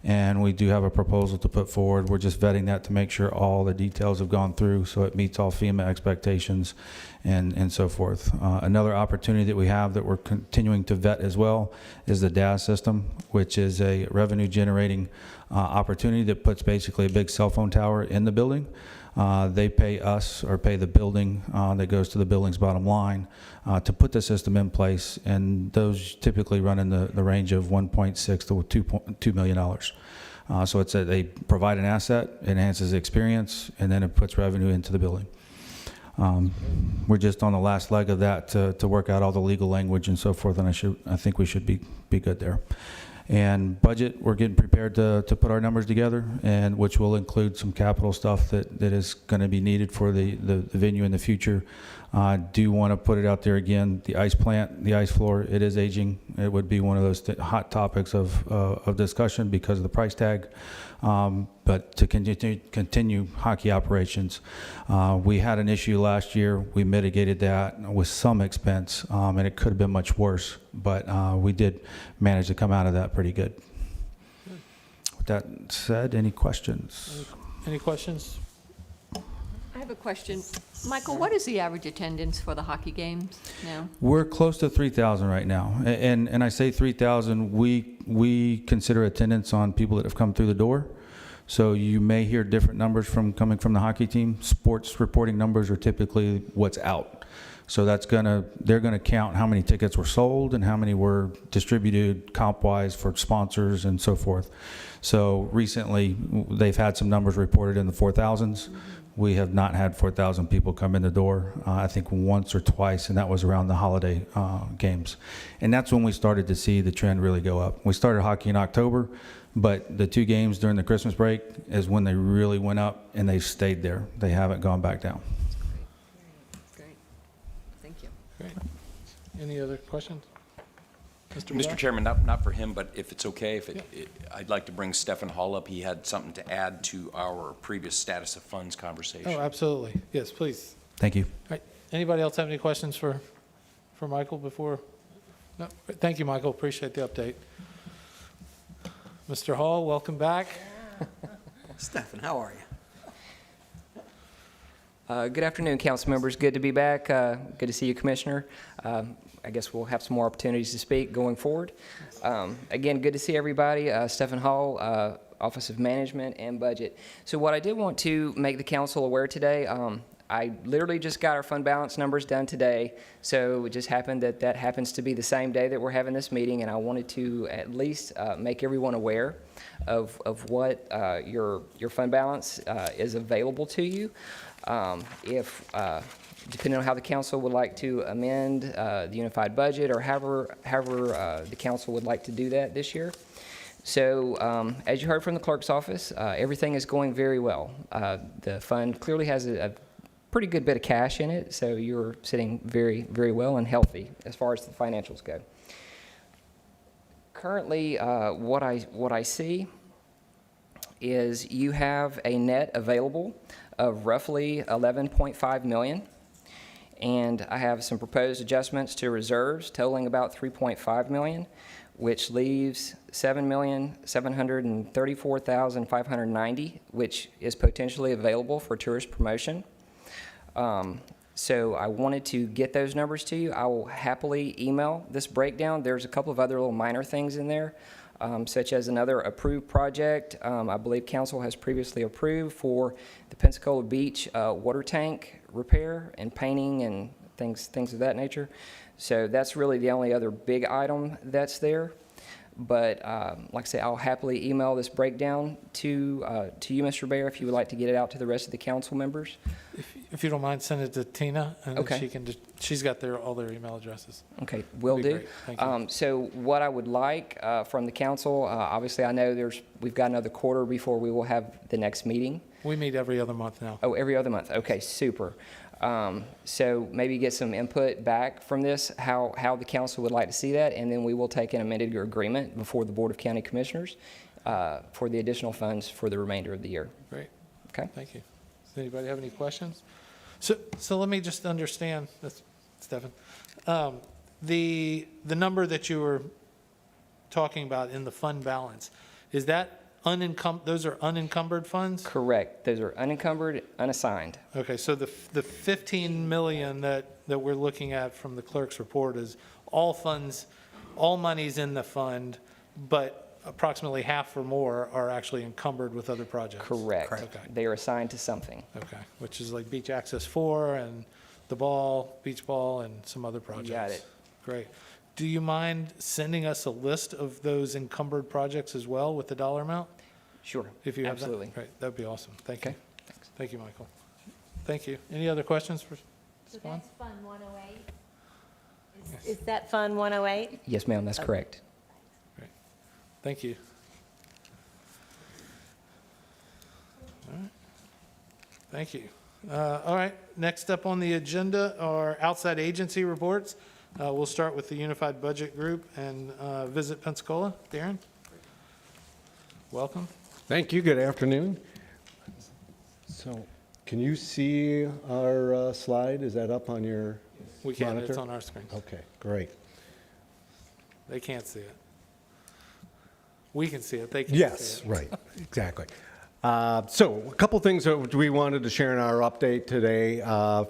and we do have a proposal to put forward. We're just vetting that to make sure all the details have gone through so it meets all FEMA expectations and so forth. Another opportunity that we have that we're continuing to vet as well is the DAS system, which is a revenue generating opportunity that puts basically a big cell phone tower in the building. They pay us or pay the building that goes to the building's bottom line to put the system in place, and those typically run in the range of $1.6 to $2 million. So they provide an asset, enhances the experience, and then it puts revenue into the building. We're just on the last leg of that to work out all the legal language and so forth, and I think we should be good there. And budget, we're getting prepared to put our numbers together, and which will include some capital stuff that is going to be needed for the venue in the future. Do want to put it out there again, the ice plant, the ice floor, it is aging. It would be one of those hot topics of discussion because of the price tag. But to continue hockey operations, we had an issue last year. We mitigated that with some expense, and it could have been much worse, but we did manage to come out of that pretty good. With that said, any questions? Any questions? I have a question. Michael, what is the average attendance for the hockey games now? We're close to 3,000 right now. And I say 3,000, we consider attendance on people that have come through the door. So you may hear different numbers coming from the hockey team. Sports reporting numbers are typically what's out. So they're gonna count how many tickets were sold and how many were distributed comp-wise for sponsors and so forth. So recently, they've had some numbers reported in the 4,000s. We have not had 4,000 people come in the door, I think once or twice, and that was around the holiday games. And that's when we started to see the trend really go up. We started hockey in October, but the 2 games during the Christmas break is when they really went up, and they stayed there. They haven't gone back down. Great. Thank you. Great. Any other questions? Mr. Chairman, not for him, but if it's okay, I'd like to bring Stephen Hall up. He had something to add to our previous status of funds conversation. Oh, absolutely. Yes, please. Thank you. All right. Anybody else have any questions for Michael before? No? Thank you, Michael. Appreciate the update. Mr. Hall, welcome back. Stephen, how are you? Good afternoon, council members. Good to be back. Good to see you, Commissioner. I guess we'll have some more opportunities to speak going forward. Again, good to see everybody. Stephen Hall, Office of Management and Budget. So what I did want to make the council aware today, I literally just got our fund balance numbers done today. So it just happened that happens to be the same day that we're having this meeting, and I wanted to at least make everyone aware of what your fund balance is available to you. Depending on how the council would like to amend the unified budget, or however the council would like to do that this year. So as you heard from the clerk's office, everything is going very well. The fund clearly has a pretty good bit of cash in it, so you're sitting very, very well and healthy as far as the financials go. Currently, what I see is you have a net available of roughly $11.5 million. And I have some proposed adjustments to reserves totaling about $3.5 million, which leaves $7,734,590, which is potentially available for tourist promotion. So I wanted to get those numbers to you. I will happily email this breakdown. There's a couple of other little minor things in there, such as another approved project. I believe council has previously approved for the Pensacola Beach water tank repair and painting and things of that nature. So that's really the only other big item that's there. But like I say, I'll happily email this breakdown to you, Mr. Bear, if you would like to get it out to the rest of the council members. If you don't mind, send it to Tina, and then Okay. she can she's got all their email addresses. Okay, will That'd be do. great. Thank you. So what I would like from the council, obviously I know we've got another quarter before we will have the next meeting. We meet every other month now. Oh, every other month. Okay, super. So maybe get some input back from this, how the council would like to see that, and then we will take an amended agreement before the Board of County Commissioners for the additional funds for the remainder of the year. Great. Okay? Thank you. Does anybody have any questions? So let me just understand this, Stefan. The number that you were talking about in the fund balance, is that those are unencumbered funds? Correct. Those are unencumbered, unassigned. Okay, so the 15 million that we're looking at from the clerk's report is all funds, all money's in the fund, but approximately half or more are actually encumbered with other projects? Correct. Okay. They are assigned to something. Okay, which is like Beach Access 4 and the beach ball, and some other projects. got it. Great. Do you mind sending us a list of those encumbered projects as well with the dollar amount? Sure. If you have that? Absolutely. Great, that'd be awesome. Thank you. Okay, thanks. Thank you, Michael. Thank you. Any other questions for So Spawn? that's Fund 108? Is that Fund 108? Yes, ma'am, that's correct. Thank you. All right. Thank you. All right, next up on the agenda are outside agency reports. We'll start with the Unified Budget Group and Visit Pensacola. Darren? Welcome. Thank you. Good afternoon. So, can you see our slide? Is that up on your We can, monitor? it's on our screen. Okay, great. They can't see it. We can see it, they can't see Yes, it. right, exactly. So, a couple things that we wanted to share in our update today.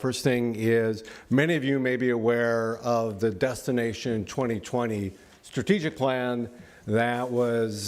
First thing is, many of you may be aware of the Destination 2020 strategic plan that was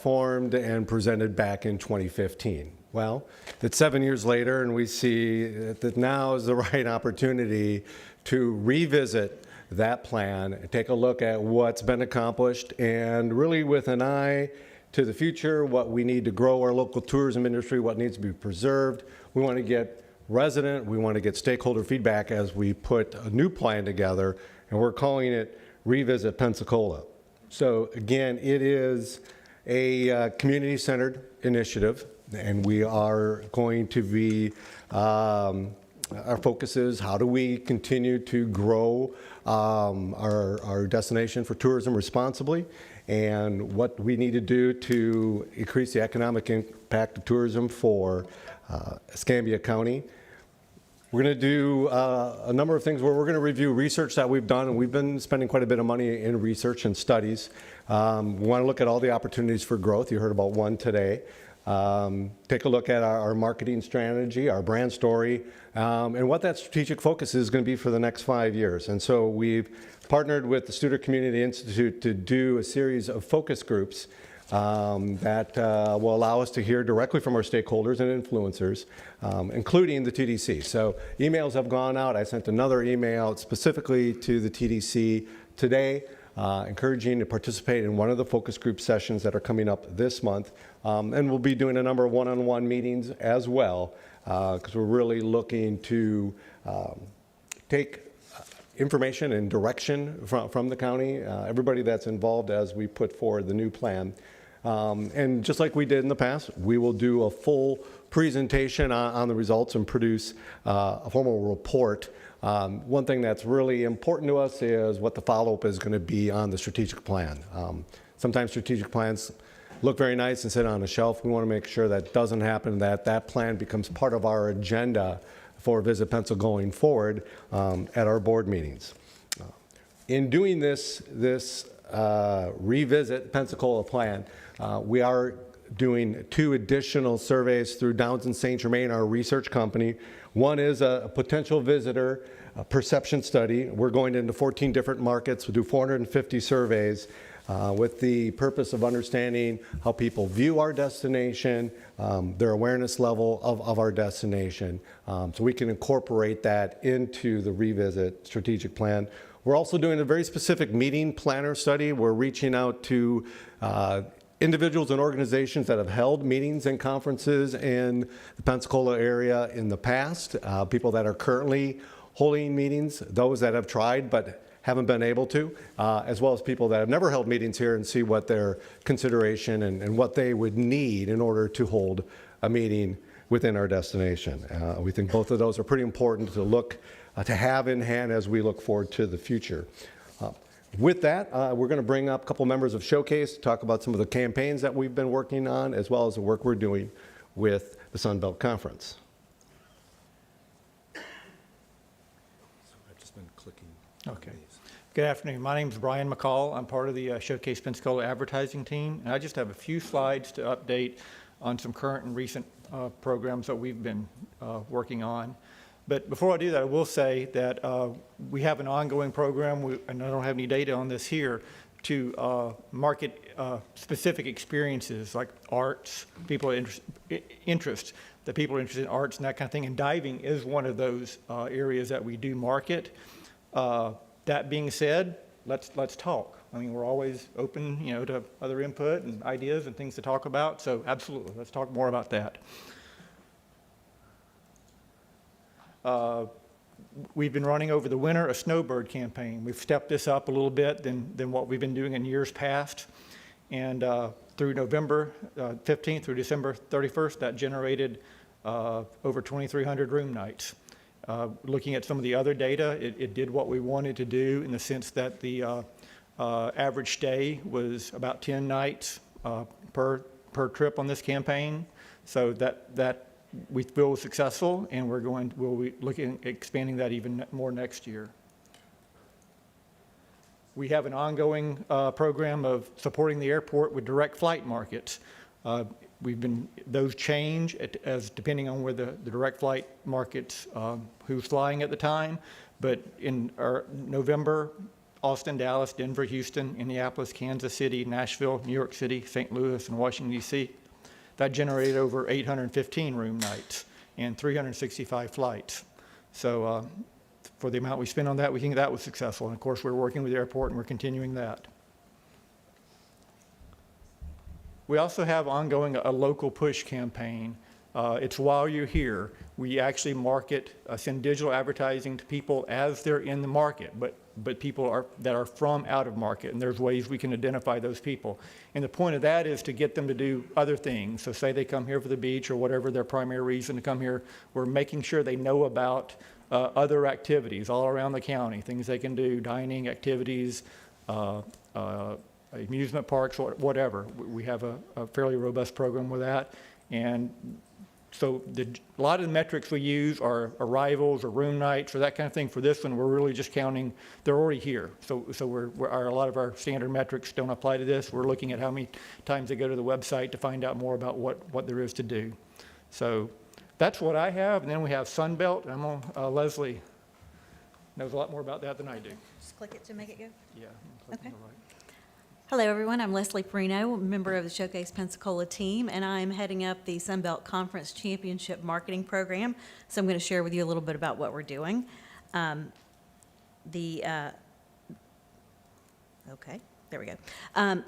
formed and presented back in 2015. Well, it's 7 years later, and we see that now is the right opportunity to revisit that plan, take a look at what's been accomplished, and really with an eye to the future, what we need to grow our local tourism industry, what needs to be preserved. We want to get we want to get stakeholder feedback as we put a new plan together, and we're calling it Revisit Pensacola. So again, it is a community-centered initiative, and we are going to be, our focus is how do we continue to grow our destination for tourism responsibly, and what we need to do to increase the economic impact of tourism for Escambia County. We're going to do a number of things where we're going to review research that we've done, and we've been spending quite a bit of money in research and studies. We want to look at all the opportunities for growth. You heard about one today. Take a look at our marketing strategy, our brand story, and what that strategic focus is going to be for the next 5 years. And so we've partnered with the Studer Community Institute to do a series of focus groups that will allow us to hear directly from our stakeholders and influencers, including the TDC. So emails have gone out. I sent another email specifically to the TDC today, encouraging to participate in one of the focus group sessions that are coming up this month. And we'll be doing a number of one-on-one meetings as well, because we're really looking to take information and direction from the county, everybody that's involved as we put forward the new plan. And just like we did in the past, we will do a full presentation on the results and produce a formal report. One thing that's really important to us is what the follow-up is going to be on the strategic plan. Sometimes strategic plans look very nice and sit on a shelf. We want to make sure that doesn't happen, that that plan becomes part of our agenda for Visit Pencil going forward at our board meetings. In doing this Revisit Pensacola plan, we are doing 2 additional surveys through Downs and St. Germain, our research company. One is a potential visitor perception study. We're going into 14 different markets. We'll do 450 surveys with the purpose of understanding how people view our destination, their awareness level of our destination, so we can incorporate that into the Revisit strategic plan. We're also doing a very specific meeting planner study. We're reaching out to individuals and organizations that have held meetings and conferences in the Pensacola area in the past, people that are currently holding meetings, those that have tried but haven't been able to, as well as people that have never held meetings here, and see what their consideration and what they would need in order to hold a meeting within our destination. We think both of those are pretty important to look to have in hand as we look forward to the future. With that, we're going to bring up a couple members of Showcase to talk about some of the campaigns that we've been working on, as well as the work we're doing with the Sun Belt Conference. I've just been clicking. Okay. Good afternoon. My name is Brian McCall. I'm part of the Showcase Pensacola advertising team, and I just have a few slides to update on some current and recent programs that we've been working on. But before I do that, I will say that we have an ongoing program, and I don't have any data on this here, to market specific experiences like arts, people interest, the people are interested in arts and that kind of thing, and diving is one of those areas that we do market. That being said, let's talk. I mean, we're always open, to other input and ideas and things to talk about, so absolutely, let's talk more about that. We've been running over the winter a snowbird campaign. We've stepped this up a little bit than what we've been doing in years past. And through November 15th through December 31st, that generated over 2,300 room nights. Looking at some of the other data, it did what we wanted to do in the sense that the average stay was about 10 nights per trip on this campaign. So that we feel was successful, and we'll be looking at expanding that even more next year. We have an ongoing program of supporting the airport with direct flight markets. Those change as depending on where the direct flight markets, who's flying at the time. But in November, Austin, Dallas, Denver, Houston, Indianapolis, Kansas City, Nashville, New York City, St. Louis, and Washington, D.C. That generated over 815 room nights and 365 flights. So for the amount we spent on that, we think that was successful. And of course, we're working with the airport and we're continuing that. We also have ongoing a local push campaign. It's while you're here. We actually market, send digital advertising to people as they're in the market, but people that are from out of market, and there's ways we can identify those people. And the point of that is to get them to do other things. So say they come here for the beach or whatever their primary reason to come here, we're making sure they know about other activities all around the county, things they can do, dining activities, amusement parks, whatever. We have a fairly robust program with that. And so a lot of the metrics we use are arrivals or room nights or that kind of thing. For this one, we're really just counting, they're already here. So a lot of our standard metrics don't apply to this. We're looking at how many times they go to the website to find out more about what there is to do. So that's what I have. And then we have Sunbelt. I'm on, Leslie knows a lot more about that than I do. Just click it to make it go? Yeah. Okay. Hello, everyone. I'm Leslie Perino, member of the Showcase Pensacola team, and I'm heading up the Sunbelt Conference Championship Marketing Program. So I'm going to share with you a little bit about what we're doing. Okay, there we go.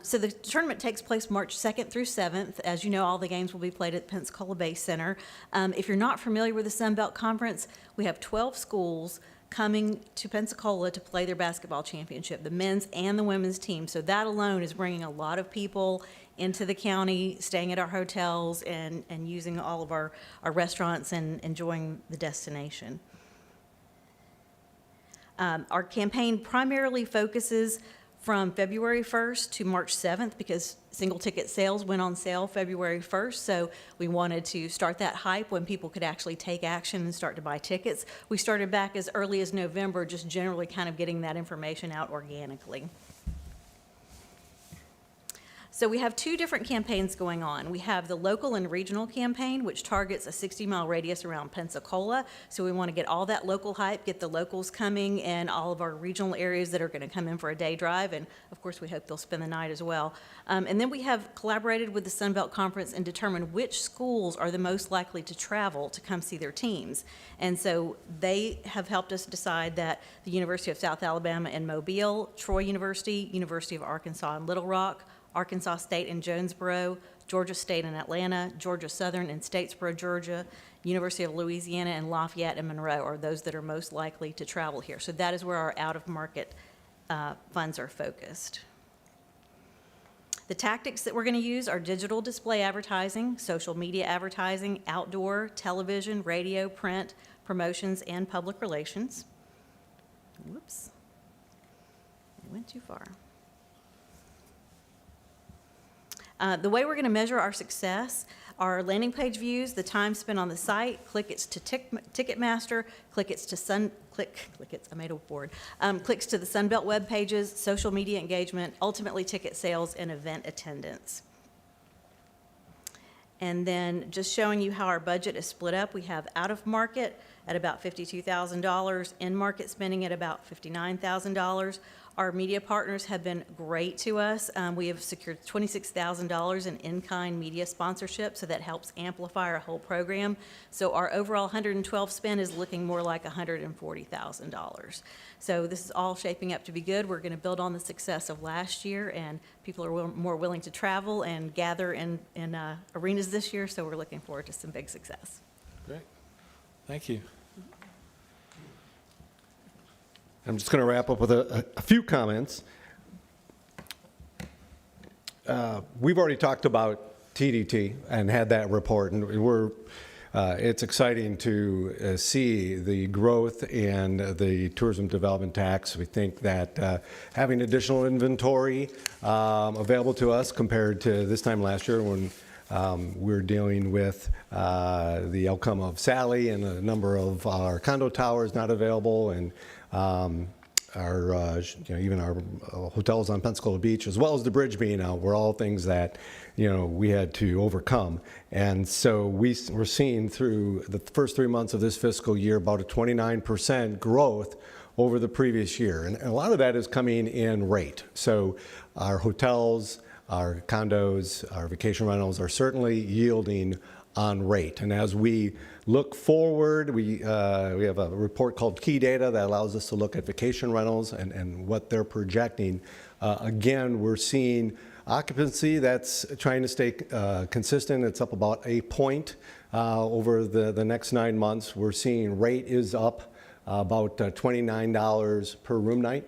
So the tournament takes place March 2nd through 7th. As you know, all the games will be played at Pensacola Bay Center. If you're not familiar with the Sunbelt Conference, we have 12 schools coming to Pensacola to play their basketball championship, the men's and the women's team. So that alone is bringing a lot of people into the county, staying at our hotels and using all of our restaurants and enjoying the destination. Our campaign primarily focuses from February 1st to March 7th because single ticket sales went on sale February 1st. So we wanted to start that hype when people could actually take action and start to buy tickets. We started back as early as November, just generally kind of getting that information out organically. So we have two different campaigns going on. We have the local and regional campaign, which targets a 60-mile radius around Pensacola. So we want to get all that local hype, get the locals coming, and all of our regional areas that are going to come in for a day drive. And of course, we hope they'll spend the night as well. And then we have collaborated with the Sun Belt Conference and determined which schools are the most likely to travel to come see their teams. And so they have helped us decide that the University of South Alabama in Mobile, Troy University, University of Arkansas in Little Rock, Arkansas State in Jonesboro, Georgia State in Atlanta, Georgia Southern in Statesboro, Georgia, University of Louisiana in Lafayette and Monroe are those that are most likely to travel here. So that is where our out-of-market funds are focused. The tactics that we're going to use are digital display advertising, social media advertising, outdoor, television, radio, print, promotions, and public relations. Whoops. I went too far. The way we're going to measure our success are landing page views, the time spent on the site, click-its to Ticketmaster, click-its to I made a board, clicks to the Sunbelt web pages, social media engagement, ultimately ticket sales, and event attendance. And then just showing you how our budget is split up, we have out-of-market at about $52,000, in-market spending at about $59,000. Our media partners have been great to us. We have secured $26,000 in in-kind media sponsorship, so that helps amplify our whole program. So our overall 112 spend is looking more like $140,000. So this is all shaping up to be good. We're going to build on the success of last year, and people are more willing to travel and gather in arenas this year, so we're looking forward to some big success. Great. Thank you. I'm just going to wrap up with a few comments. We've already talked about TDT and had that report, and it's exciting to see the growth in the tourism development tax. We think that having additional inventory available to us compared to this time last year when we're dealing with the outcome of Sally and a number of our condo towers not available, and even our hotels on Pensacola Beach, as well as the bridge being out, were all things that we had to overcome. And so we're seeing through the first 3 months of this fiscal year about a 29% growth over the previous year, and a lot of that is coming in rate. So our hotels, our condos, our vacation rentals are certainly yielding on rate. And as we look forward, we have a report called Key Data that allows us to look at vacation rentals and what they're projecting. Again, we're seeing occupancy that's trying to stay consistent. It's up about a point over the next 9 months. We're seeing rate is up about $29 per room night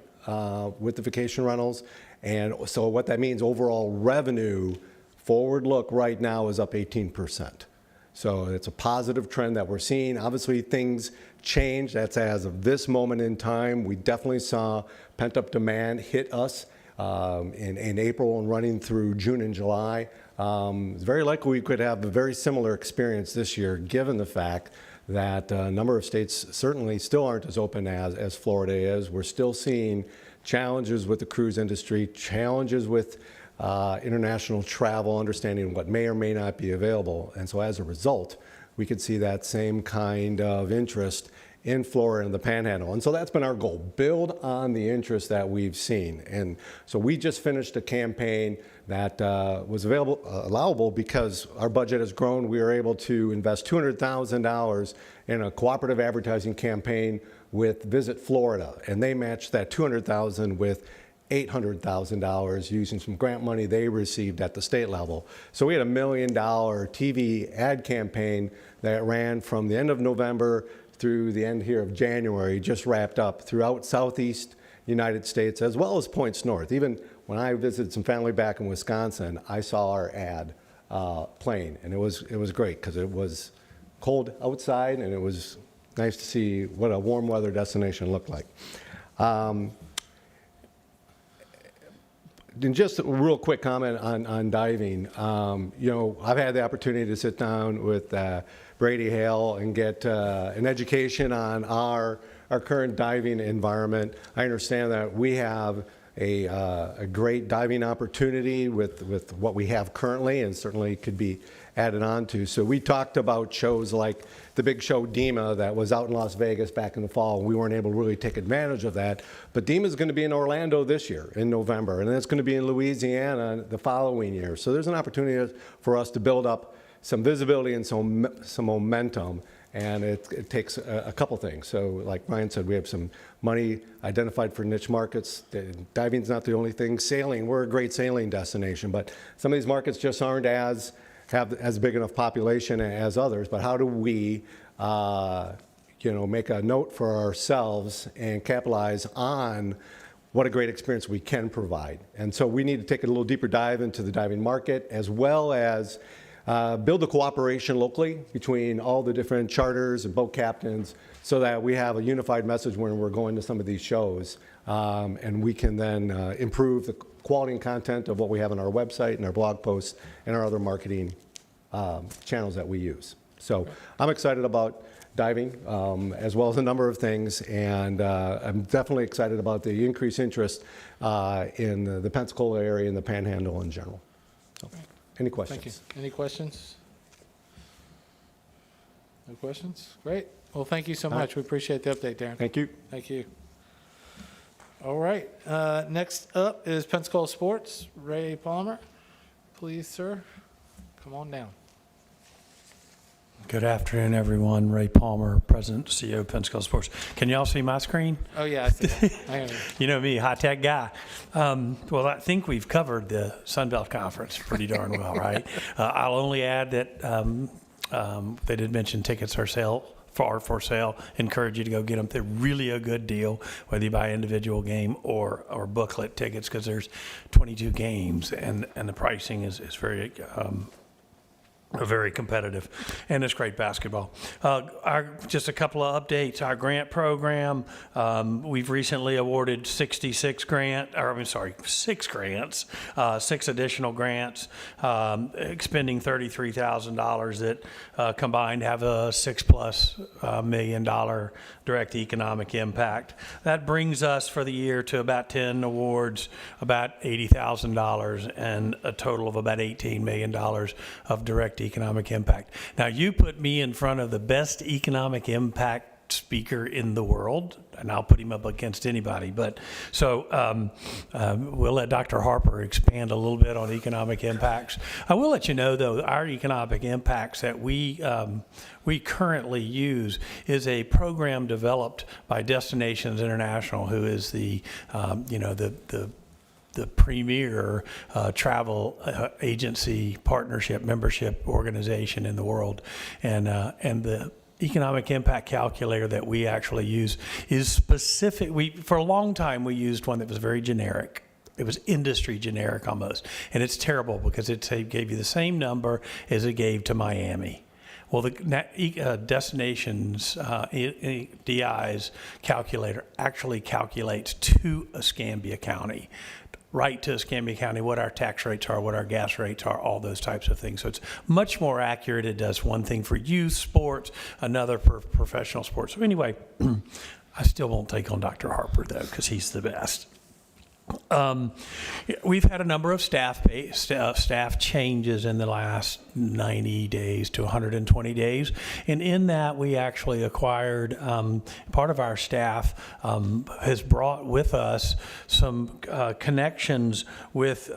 with the vacation rentals. And so what that means, overall revenue forward look right now is up 18%. So it's a positive trend that we're seeing. Obviously, things change. That's as of this moment in time. We definitely saw pent-up demand hit us in April and running through June and July. It's very likely we could have a very similar experience this year, given the fact that a number of states certainly still aren't as open as Florida is. We're still seeing challenges with the cruise industry, challenges with international travel, understanding what may or may not be available. And so as a result, we could see that same kind of interest in Florida and the Panhandle. And so that's been our goal, build on the interest that we've seen. And so we just finished a campaign that was allowable because our budget has grown. We were able to invest $200,000 in a cooperative advertising campaign with Visit Florida. And they matched that $200,000 with $800,000 using some grant money they received at the state level. So we had $1 million TV ad campaign that ran from the end of November through the end here of January, just wrapped up throughout Southeast United States as well as points north. Even when I visited some family back in Wisconsin, I saw our ad playing, and it was great because it was cold outside and it was nice to see what a warm weather destination looked like. And just a real quick comment on diving. I've had the opportunity to sit down with Brady Hale and get an education on our current diving environment. I understand that we have a great diving opportunity with what we have currently, and certainly could be added on to. So we talked about shows like the big show DEMA that was out in Las Vegas back in the fall. We weren't able to really take advantage of that. But DEMA is going to be in Orlando this year in November, and then it's going to be in Louisiana the following year. So there's an opportunity for us to build up some visibility and some momentum. And it takes a couple things. So like Ryan said, we have some money identified for niche markets. Diving's not the only thing. Sailing, we're a great sailing destination, but some of these markets just aren't have as big enough population as others. But how do we make a note for ourselves and capitalize on what a great experience we can provide? And so we need to take a little deeper dive into the diving market, as well as build a cooperation locally between all the different charters and boat captains, so that we have a unified message when we're going to some of these shows, and we can then improve the quality and content of what we have on our website and our blog posts and our other marketing channels that we use. So I'm excited about diving, as well as a number of things, and I'm definitely excited about the increased interest in the Pensacola area and the Panhandle in general. So, any questions? Thank you. Any questions? No questions? Great. Well, thank you so much. We appreciate the update, Darren. Thank you. Thank you. All right. Next up is Pensacola Sports. Ray Palmer, please, sir. Come on down. Good afternoon, everyone. Ray Palmer, President and CEO of Pensacola Sports. Can y'all see my screen? Oh, yeah, I see that. I am. You know me, high-tech guy. Well, I think we've covered the Sun Belt Conference pretty darn well, right? I'll only add that they did mention tickets are for sale. Encourage you to go get them. They're really a good deal, whether you buy individual game or booklet tickets, because there's 22 games, and the pricing is very competitive, and it's great basketball. Just a couple of updates. Our grant program, we've recently awarded 6 grants, 6 additional grants, expending $33,000 that combined have a $6+ million direct economic impact. That brings us for the year to about 10 awards, about $80,000, and a total of about $18 million of direct economic impact. Now, you put me in front of the best economic impact speaker in the world, and I'll put him up against anybody. But so we'll let Dr. Harper expand a little bit on economic impacts. I will let you know, though, our economic impacts that we currently use is a program developed by Destinations International, who is the premier travel agency partnership membership organization in the world, and the economic impact calculator that we actually use is specific. For a long time we used one that was very generic. It was industry generic almost, and it's terrible because it gave you the same number as it gave to Miami. Well, the Destinations DI's calculator actually calculates to Escambia County, right to Escambia County, what our tax rates are, what our gas rates are, all those types of things. So it's much more accurate. It does one thing for youth sports, another for professional sports. So anyway, I still won't take on Dr. Harper, though, because he's the best. We've had a number of staff changes in the last 90 days to 120 days, and in that we actually acquired, part of our staff has brought with us some connections with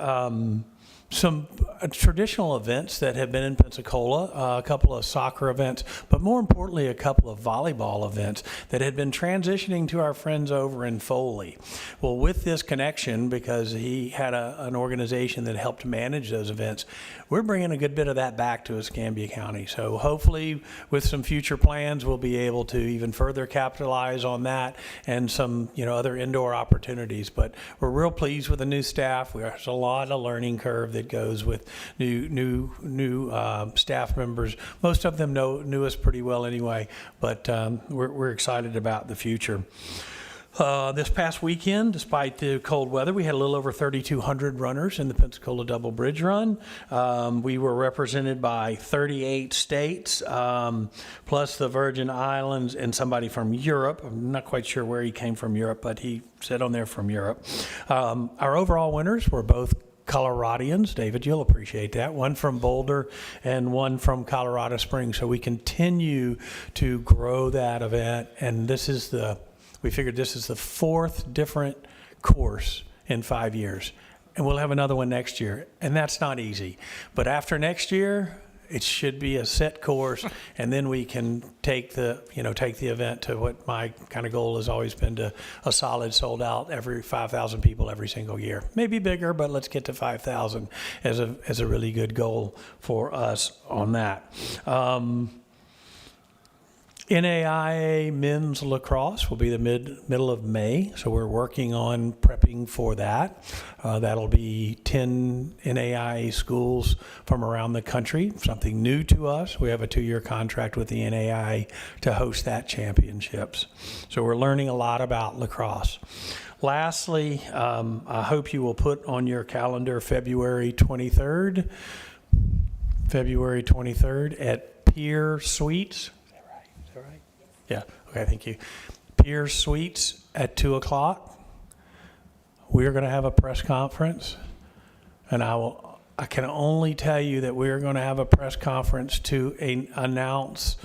some traditional events that have been in Pensacola, a couple of soccer events, but more importantly, a couple of volleyball events that had been transitioning to our friends over in Foley. Well, with this connection, because he had an organization that helped manage those events, we're bringing a good bit of that back to Escambia County. So hopefully, with some future plans, we'll be able to even further capitalize on that and some, other indoor opportunities. But we're real pleased with the new staff. There's a lot of learning curve that goes with new staff members. Most of them knew us pretty well anyway, but we're excited about the future. This past weekend, despite the cold weather, we had a little over 3,200 runners in the Pensacola Double Bridge Run. We were represented by 38 states, plus the Virgin Islands and somebody from Europe. I'm not quite sure where he came from Europe, but he said on there from Europe. Our overall winners were both Coloradians. David, you'll appreciate that. One from Boulder and one from Colorado Springs. So we continue to grow that event, and we figured this is the 4th different course in 5 years. And we'll have another one next year. And that's not easy. But after next year, it should be a set course. And then we can take the event to what my kind of goal has always been, to a solid sold out, every 5,000 people every single year. Maybe bigger, but let's get to 5,000 as a really good goal for us on that. NAIA men's lacrosse will be the middle of May, so we're working on prepping for that. That'll be 10 NAIA schools from around the country, something new to us. We have a 2-year contract with the NAIA to host that championships. So we're learning a lot about lacrosse. Lastly, I hope you will put on your calendar February 23rd at Pier Suites. Yeah, okay, thank you. Pier Suites at 2 o'clock. We're going to have a press conference, and I can only tell you that we're going to have a press conference to announce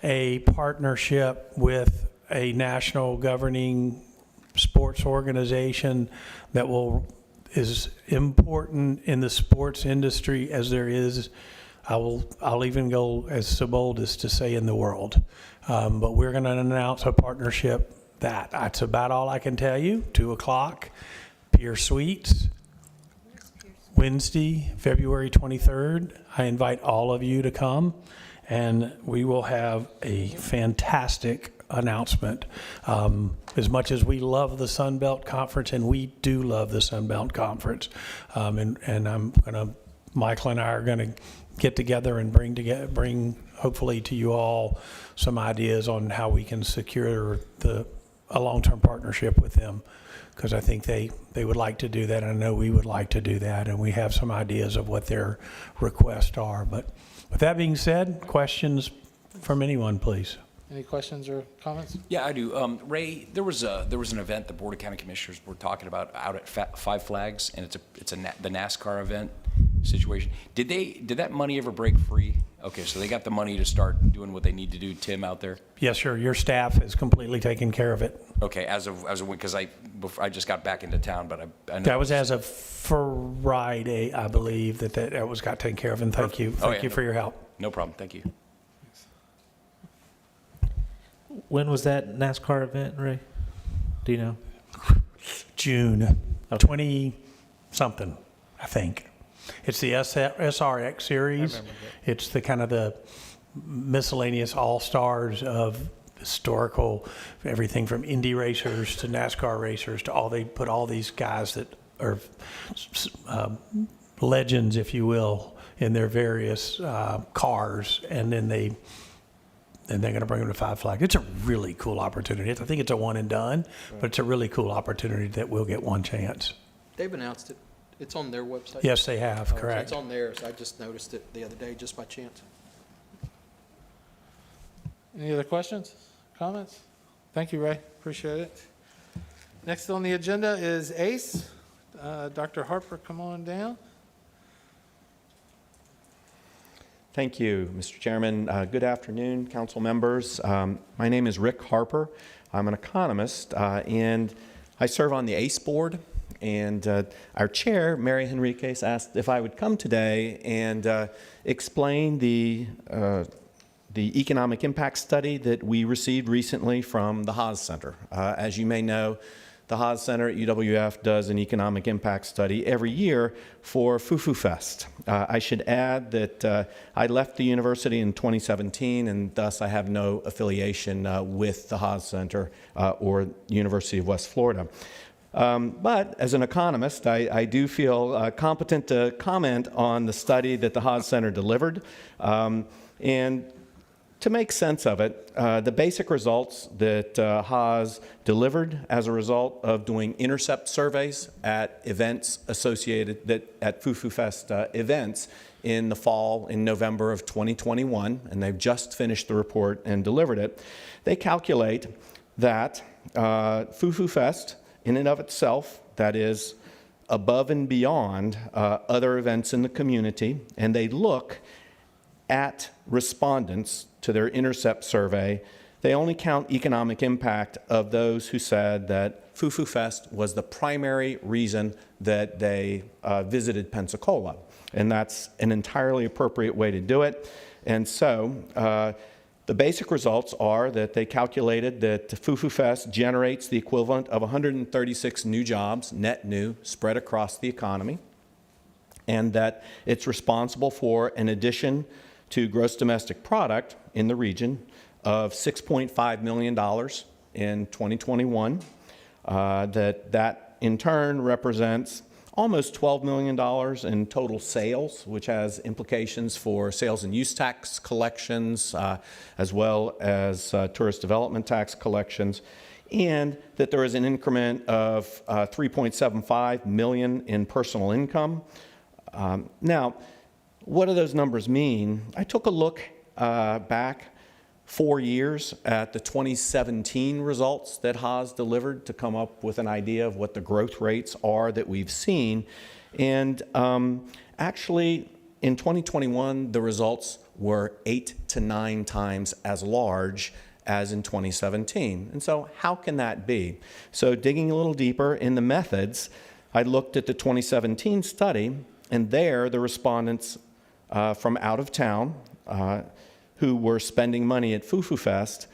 a partnership with a national governing sports organization that is important in the sports industry as there is, I'll even go as so bold as to say, in the world. But we're going to announce a partnership. That's about all I can tell you. 2 o'clock, Pier Suites, Wednesday, February 23rd. I invite all of you to come, and we will have a fantastic announcement. As much as we love the Sun Belt Conference, and we do love the Sun Belt Conference, and Michael and I are going to get together and bring hopefully to you all some ideas on how we can secure a long-term partnership with them, because I think they would like to do that, and I know we would like to do that, and we have some ideas of what their requests are. But with that being said, questions from anyone, please. Any questions or comments? Yeah, I do. Ray, there was an event the Board of County Commissioners were talking about out at Five Flags, and it's the NASCAR event situation. Did that money ever break free? Okay, so they got the money to start doing what they need to do, Tim, out there? Yes, sir. Your staff has completely taken care of it. Okay, as of because I just got back into town, but I know That was as of Friday, I believe, that was got taken care of, and thank you. Thank you for your help. No problem. Thank you. When was that NASCAR event, Ray? Do you know? June 20-something, I think. It's the SRX series. It's the kind of the miscellaneous all-stars of historical, everything from Indy racers to NASCAR racers to they put all these guys that are legends, if you will, in their various cars, and then they're going to bring them to Five Flags. It's a really cool opportunity. I think it's a one and done, but it's a really cool opportunity that we'll get one chance. They've announced it. It's on their website. Yes, they have, Oh, correct. so it's on theirs. I just noticed it the other day just by chance. Any other questions, comments? Thank you, Ray. Appreciate it. Next on the agenda is ACE. Dr. Harper, come on down. Thank you, Mr. Chairman. Good afternoon, council members. My name is Rick Harper. I'm an economist, and I serve on the ACE board. And our chair, Mary Henriquez, asked if I would come today and explain the economic impact study that we received recently from the Haas Center. As you may know, the Haas Center at UWF does an economic impact study every year for Fufu Fest. I should add that I left the university in 2017, and thus I have no affiliation with the Haas Center or University of West Florida. But as an economist, I do feel competent to comment on the study that the Haas Center delivered. And to make sense of it, the basic results that Haas delivered as a result of doing intercept surveys at events associated at Fufu Fest events in the fall, in November of 2021, and they've just finished the report and delivered it. They calculate that Fufu Fest, in and of itself, that is above and beyond other events in the community, and they look at respondents to their intercept survey. They only count economic impact of those who said that Fufu Fest was the primary reason that they visited Pensacola. And that's an entirely appropriate way to do it. And so the basic results are that they calculated that Fufu Fest generates the equivalent of 136 new jobs, net new, spread across the economy, and that it's responsible for an addition to gross domestic product in the region of $6.5 million in 2021. That in turn represents almost $12 million in total sales, which has implications for sales and use tax collections, as well as tourist development tax collections, and that there is an increment of $3.75 million in personal income. Now, what do those numbers mean? I took a look back 4 years at the 2017 results that Haas delivered to come up with an idea of what the growth rates are that we've seen. And actually, in 2021, the results were 8 to 9 times as large as in 2017. And so how can that be? So digging a little deeper in the methods, I looked at the 2017 study, and there the respondents from out of town who were spending money at Fufu Fest,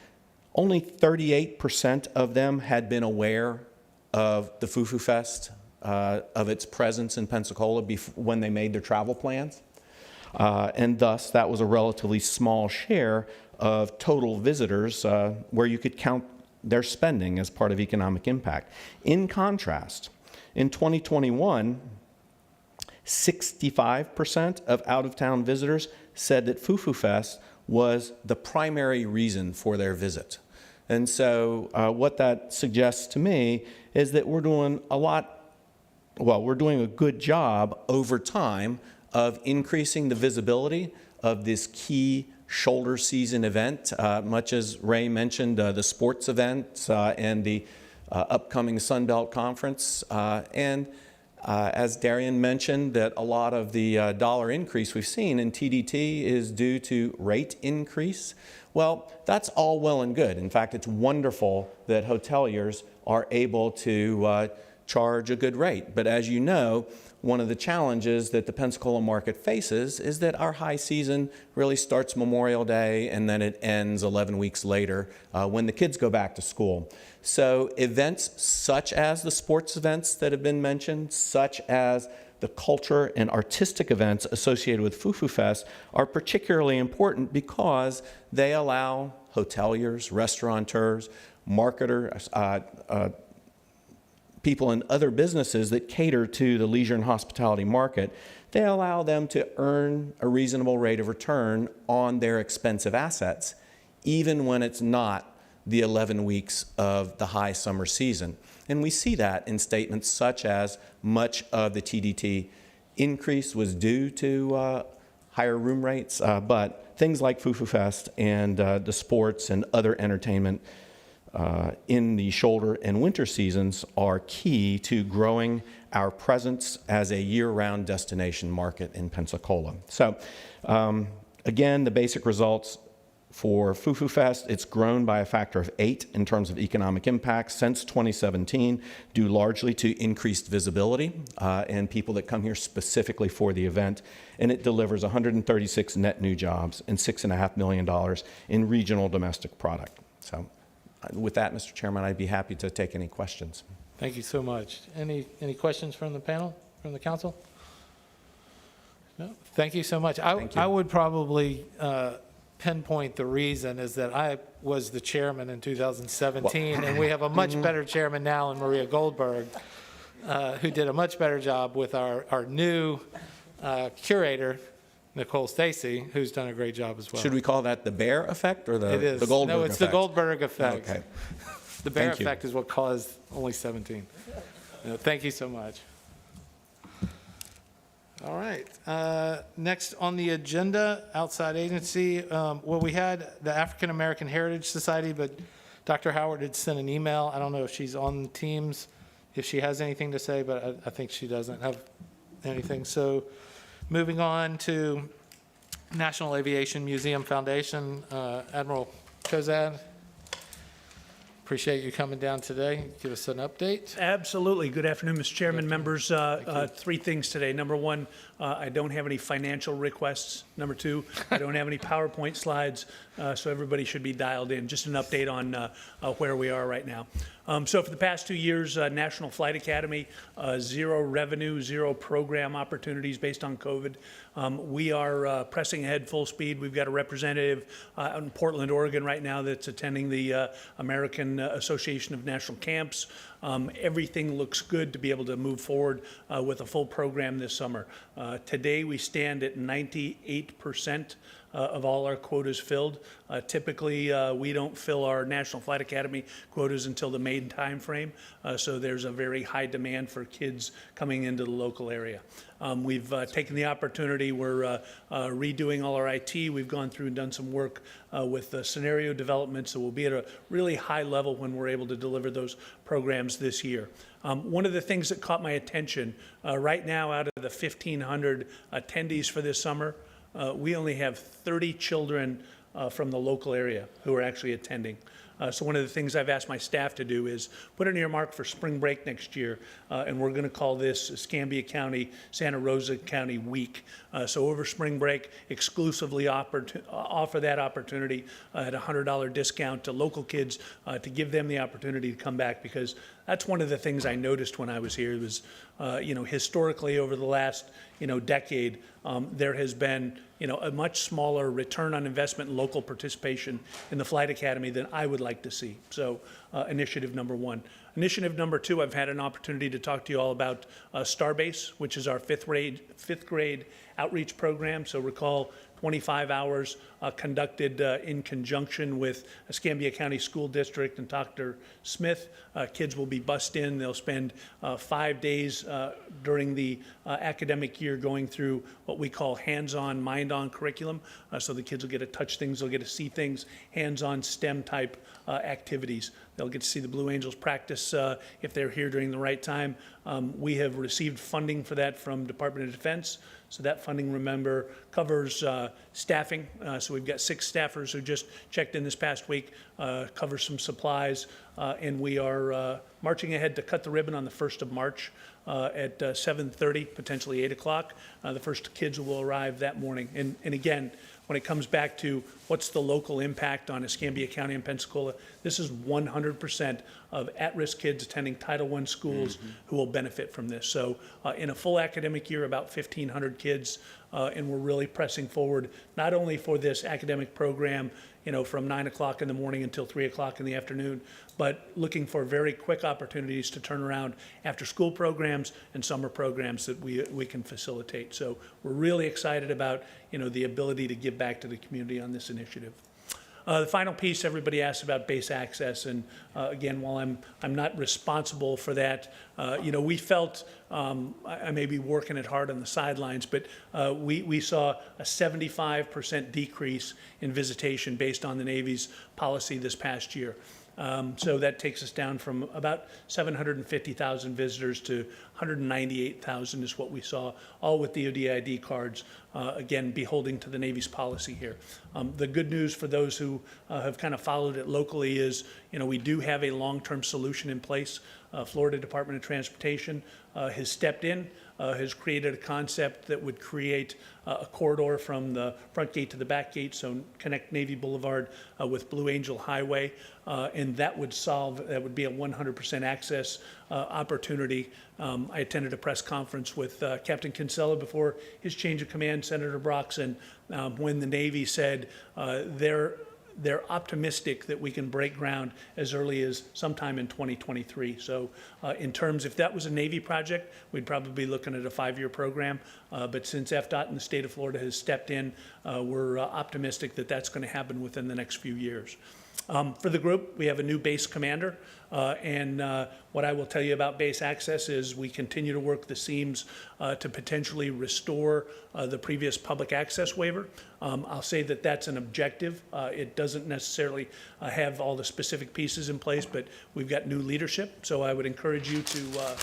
only 38% of them had been aware of the Fufu Fest, of its presence in Pensacola when they made their travel plans. And thus, that was a relatively small share of total visitors where you could count their spending as part of economic impact. In contrast, in 2021, 65% of out-of-town visitors said that Fufu Fest was the primary reason for their visit. And so what that suggests to me is that we're doing we're doing a good job over time of increasing the visibility of this key shoulder season event, much as Ray mentioned, the sports event and the upcoming Sun Belt Conference. As Darian mentioned, that a lot of the dollar increase we've seen in TDT is due to rate increase. Well, that's all well and good. In fact, it's wonderful that hoteliers are able to charge a good rate. But as you know, one of the challenges that the Pensacola market faces is that our high season really starts Memorial Day and then it ends 11 weeks later when the kids go back to school. So events such as the sports events that have been mentioned, such as the culture and artistic events associated with Fufu Fest are particularly important because they allow hoteliers, restaurateurs, marketers, people in other businesses that cater to the leisure and hospitality market, they allow them to earn a reasonable rate of return on their expensive assets, even when it's not the 11 weeks of the high summer season. And we see that in statements such as much of the TDT increase was due to higher room rates, but things like Fufu Fest and the sports and other entertainment in the shoulder and winter seasons are key to growing our presence as a year-round destination market in Pensacola. So again, the basic results for Fufu Fest, it's grown by a factor of 8 in terms of economic impact since 2017, due largely to increased visibility and people that come here specifically for the event. And it delivers 136 net new jobs and $6.5 million in regional domestic product. So with that, Mr. Chairman, I'd be happy to take any questions. Thank you so much. Any questions from the panel, from the council? No? Thank you so much. I would probably pinpoint the reason is that I was the chairman in 2017, and we have a much better chairman now in Maria Goldberg, who did a much better job with our new curator, Nicole Stacy, who's done a great job as well. Should we call that the bear effect or It is. the Goldberg No, it's effect? the Goldberg effect. Okay. The bear Thank you. effect is what caused only 17. No, thank you so much. All right. Next on the agenda, outside agency. Well, we had the African American Heritage Society, but Dr. Howard had sent an email. I don't know if she's on Teams, if she has anything to say, but I think she doesn't have anything. So moving on to National Aviation Museum Foundation, Admiral Kozad. Appreciate you coming down today. Give us an update. Absolutely. Good afternoon, Mr. Chairman, members. Three things today. Number one, I don't have any financial requests. Number two, I don't have any PowerPoint slides, so everybody should be dialed in. Just an update on where we are right now. So for the past 2 years, National Flight Academy, zero revenue, zero program opportunities based on COVID. We are pressing ahead full speed. We've got a representative out in Portland, Oregon right now that's attending the American Association of National Camps. Everything looks good to be able to move forward with a full program this summer. Today we stand at 98% of all our quotas filled. Typically, we don't fill our National Flight Academy quotas until the May timeframe, so there's a very high demand for kids coming into the local area. We've taken the opportunity, we're redoing all our IT. We've gone through and done some work with scenario development, so we'll be at a really high level when we're able to deliver those programs this year. One of the things that caught my attention, right now out of the 1,500 attendees for this summer, we only have 30 children from the local area who are actually attending. So one of the things I've asked my staff to do is put an earmark for spring break next year, and we're going to call this Escambia County, Santa Rosa County Week. So over spring break, exclusively offer that opportunity at a $100 discount to local kids to give them the opportunity to come back, because that's one of the things I noticed when I was here. It was, historically over the last, decade, there has been, a much smaller return on investment and local participation in the Flight Academy than I would like to see. So initiative number one. Initiative number two, I've had an opportunity to talk to you all about Starbase, which is our fifth grade outreach program. So recall 25 hours conducted in conjunction with Escambia County School District and Dr. Smith. Kids will be bussed in. They'll spend 5 days during the academic year going through what we call hands-on, mind-on curriculum. So the kids will get to touch things, they'll get to see things, hands-on STEM type activities. They'll get to see the Blue Angels practice if they're here during the right time. We have received funding for that from Department of Defense. So that funding, remember, covers staffing. So we've got 6 staffers who just checked in this past week, covers some supplies, and we are marching ahead to cut the ribbon on the 1st of March at 7:30, potentially 8 o'clock. The first kids will arrive that morning. And again, when it comes back to what's the local impact on Escambia County and Pensacola, this is 100% of at-risk kids attending Title I schools who will benefit from this. So in a full academic year, about 1,500 kids, and we're really pressing forward, not only for this academic program, from 9 o'clock in the morning until 3 o'clock in the afternoon, but looking for very quick opportunities to turn around after-school programs and summer programs that we can facilitate. So we're really excited about, the ability to give back to the community on this initiative. The final piece, everybody asked about base access, and again, while I'm not responsible for that, we felt, I may be working it hard on the sidelines, but we saw a 75% decrease in visitation based on the Navy's policy this past year. So that takes us down from about 750,000 visitors to 198,000 is what we saw, all with DoD ID cards, again, beholding to the Navy's policy here. The good news for those who have kind of followed it locally is, we do have a long-term solution in place. Florida Department of Transportation has stepped in, has created a concept that would create a corridor from the front gate to the back gate, so connect Navy Boulevard with Blue Angel Highway, and that would be a 100% access opportunity. I attended a press conference with Captain Kinsella before his change of command, Senator Broxson, when the Navy said they're optimistic that we can break ground as early as sometime in 2023. So in terms, if that was a Navy project, we'd probably be looking at a 5-year program. But since FDOT and the state of Florida has stepped in, we're optimistic that that's going to happen within the next few years. For the group, we have a new base commander, and what I will tell you about base access is we continue to work the seams to potentially restore the previous public access waiver. I'll say that that's an objective. It doesn't necessarily have all the specific pieces in place, but we've got new leadership, so I would encourage you to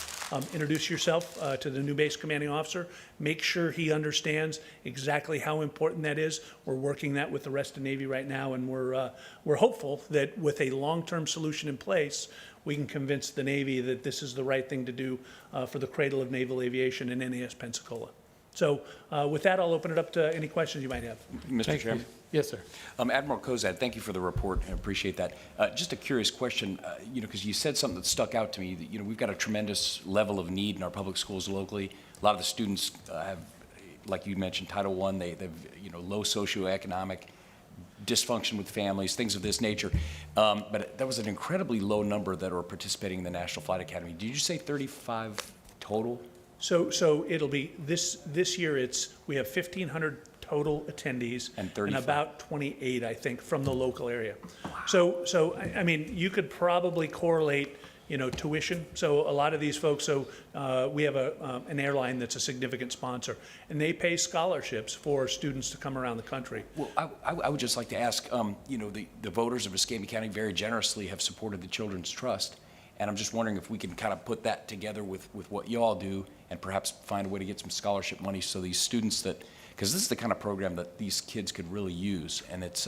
introduce yourself to the new base commanding officer. Make sure he understands exactly how important that is. We're working that with the rest of Navy right now, and we're hopeful that with a long-term solution in place, we can convince the Navy that this is the right thing to do for the cradle of naval aviation in NAS Pensacola. So with that, I'll open it up to any questions you might have. Mr. Chairman? Yes, sir. Admiral Kozad, thank you for the report. I appreciate that. Just a curious question, because you said something that stuck out to me. That, we've got a tremendous level of need in our public schools locally. A lot of the students have, like you mentioned, Title I. They've low socioeconomic dysfunction with families, things of this nature. But that was an incredibly low number that are participating in the National Flight Academy. Did you say 35 total? So it'll be this year. We have 1,500 total attendees and about 28, I think, from the local area. Wow. So I mean, you could probably correlate, tuition. So a lot of these folks. So we have an airline that's a significant sponsor, and they pay scholarships for students to come around the country. Well, I would just like to ask. The voters of Escambia County very generously have supported the Children's Trust. And I'm just wondering if we can kind of put that together with what you all do and perhaps find a way to get some scholarship money so these students because this is the kind of program that these kids could really use. And it's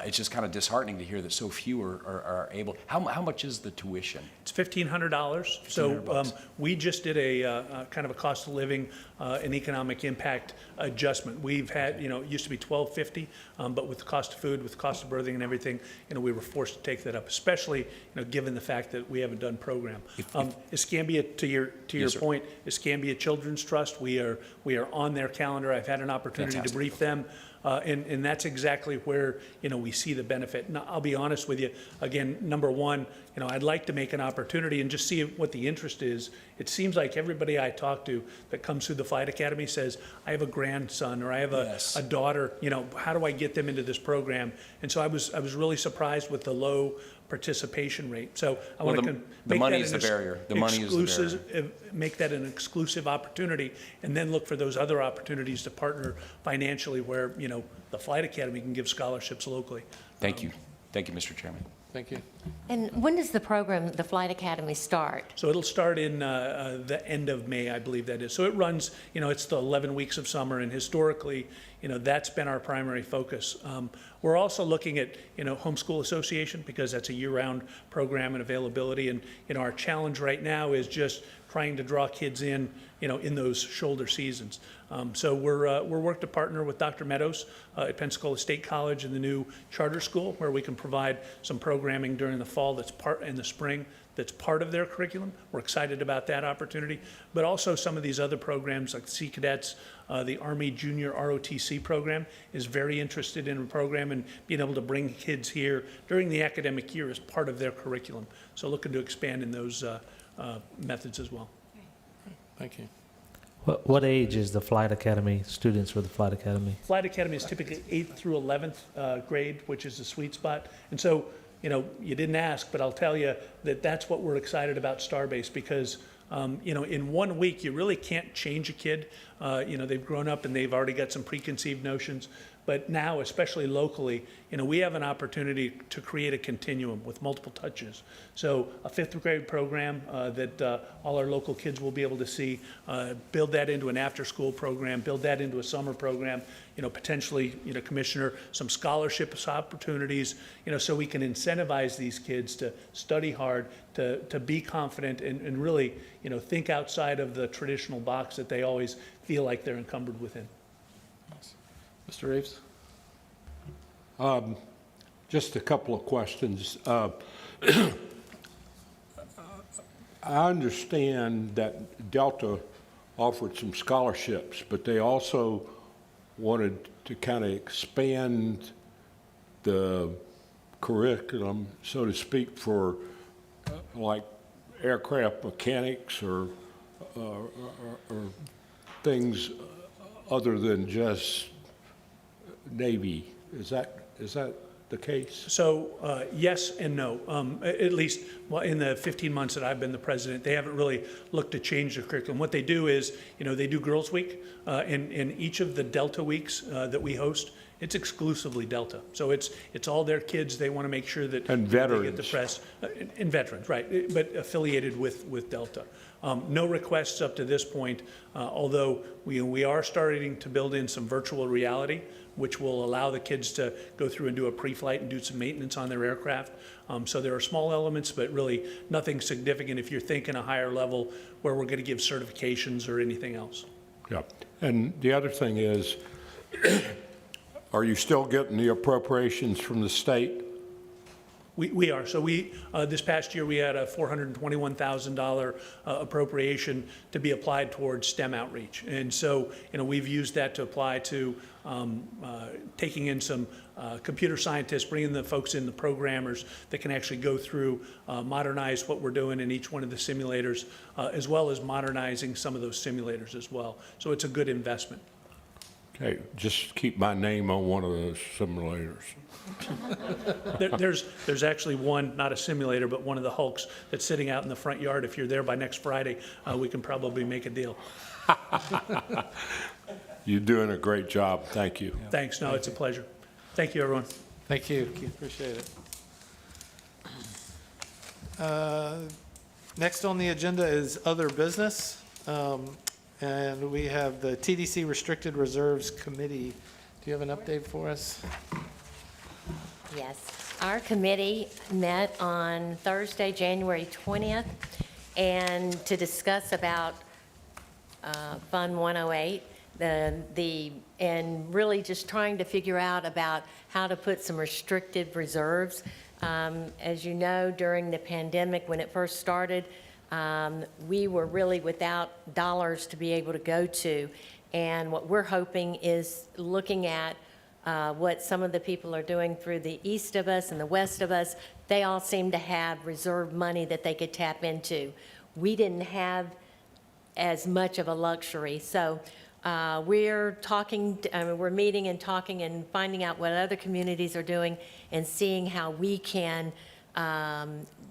just kind of disheartening to hear that so few are able. How much is the tuition? It's $1,500. So we just did a kind of a cost of living and economic impact adjustment. We've had, it used to be $1,250, but with the cost of food, with the cost of birthing and everything, we were forced to take that up, especially, given the fact that we haven't done program. Escambia, to your point, Escambia Children's Trust, we are on their calendar. I've had an opportunity to brief them. And that's exactly where, we see the benefit. And I'll be honest with you, again, number one, I'd like to make an opportunity and just see what the interest is. It seems like everybody I talk to that comes through the Flight Academy says, I have a grandson or I have a daughter, how do I get them into this program? And so I was really surprised with the low participation rate. So I want to the money is the barrier. The money is the barrier. Make that an exclusive opportunity, and then look for those other opportunities to partner financially where, the Flight Academy can give scholarships locally. Thank you. Thank you, Mr. Chairman. Thank you. And when does the program, the Flight Academy, start? So it'll start in the end of May, I believe that is. So it runs, it's the 11 weeks of summer, and historically, that's been our primary focus. We're also looking at, Homeschool Association, because that's a year-round program and availability. And, our challenge right now is just trying to draw kids in, in those shoulder seasons. So we're working to partner with Dr. Meadows at Pensacola State College and the new charter school, where we can provide some programming during the fall in the spring that's part of their curriculum. We're excited about that opportunity, but also some of these other programs like Sea Cadets, the Army Junior ROTC program is very interested in a program and being able to bring kids here during the academic year as part of their curriculum. So looking to expand in those methods as well. Thank you. What age is the Flight Academy, students for the Flight Academy? Flight Academy is typically 8th through 11th grade, which is the sweet spot. And so, you didn't ask, but I'll tell you that that's what we're excited about Starbase, because, in 1 week, you really can't change a kid. They've grown up and they've already got some preconceived notions. But now, especially locally, we have an opportunity to create a continuum with multiple touches. So a 5th grade program that all our local kids will be able to see, build that into an after-school program, build that into a summer program, potentially, Commissioner, some scholarships opportunities, so we can incentivize these kids to study hard, to be confident and really, think outside of the traditional box that they always feel like they're encumbered within. Mr. Reeves? Just a couple of questions. I understand that Delta offered some scholarships, but they also wanted to kind of expand the curriculum, so to speak, for like aircraft mechanics or things other than just Navy. Is that the case? So, yes and no. At least, well, in the 15 months that I've been the president, they haven't really looked to change the curriculum. What they do is, they do Girls Week, and each of the Delta weeks that we host, it's exclusively Delta. So it's all their kids. They want to make sure that And they veterans. get the press. And veterans, right, but affiliated with Delta. No requests up to this point, although we are starting to build in some virtual reality, which will allow the kids to go through and do a pre-flight and do some maintenance on their aircraft. So there are small elements, but really nothing significant if you're thinking a higher level where we're going to give certifications or anything else. Yeah. And the other thing is, are you still getting the appropriations from the state? We are. So this past year, we had a $421,000 appropriation to be applied towards STEM outreach. And so, we've used that to apply to taking in some computer scientists, bringing the folks in, the programmers that can actually go through, modernize what we're doing in each one of the simulators, as well as modernizing some of those simulators as well. So it's a good investment. Okay, just keep my name on one of those simulators. There's actually one, not a simulator, but one of the Hulks that's sitting out in the front yard. If you're there by next Friday, we can probably make a deal. You're doing a great job. Thank you. Thanks. No, it's a pleasure. Thank you, everyone. Thank you. Appreciate it. Next on the agenda is other business. And we have the TDC Restricted Reserves Committee. Do you have an update for us? Yes. Our committee met on Thursday, January 20th, and to discuss about Fund 108, and really just trying to figure out about how to put some restricted reserves. As you know, during the pandemic, when it first started, we were really without dollars to be able to go to. And what we're hoping is looking at what some of the people are doing through the east of us and the west of us. They all seem to have reserve money that they could tap into. We didn't have as much of a luxury. So we're talking, we're meeting and talking and finding out what other communities are doing and seeing how we can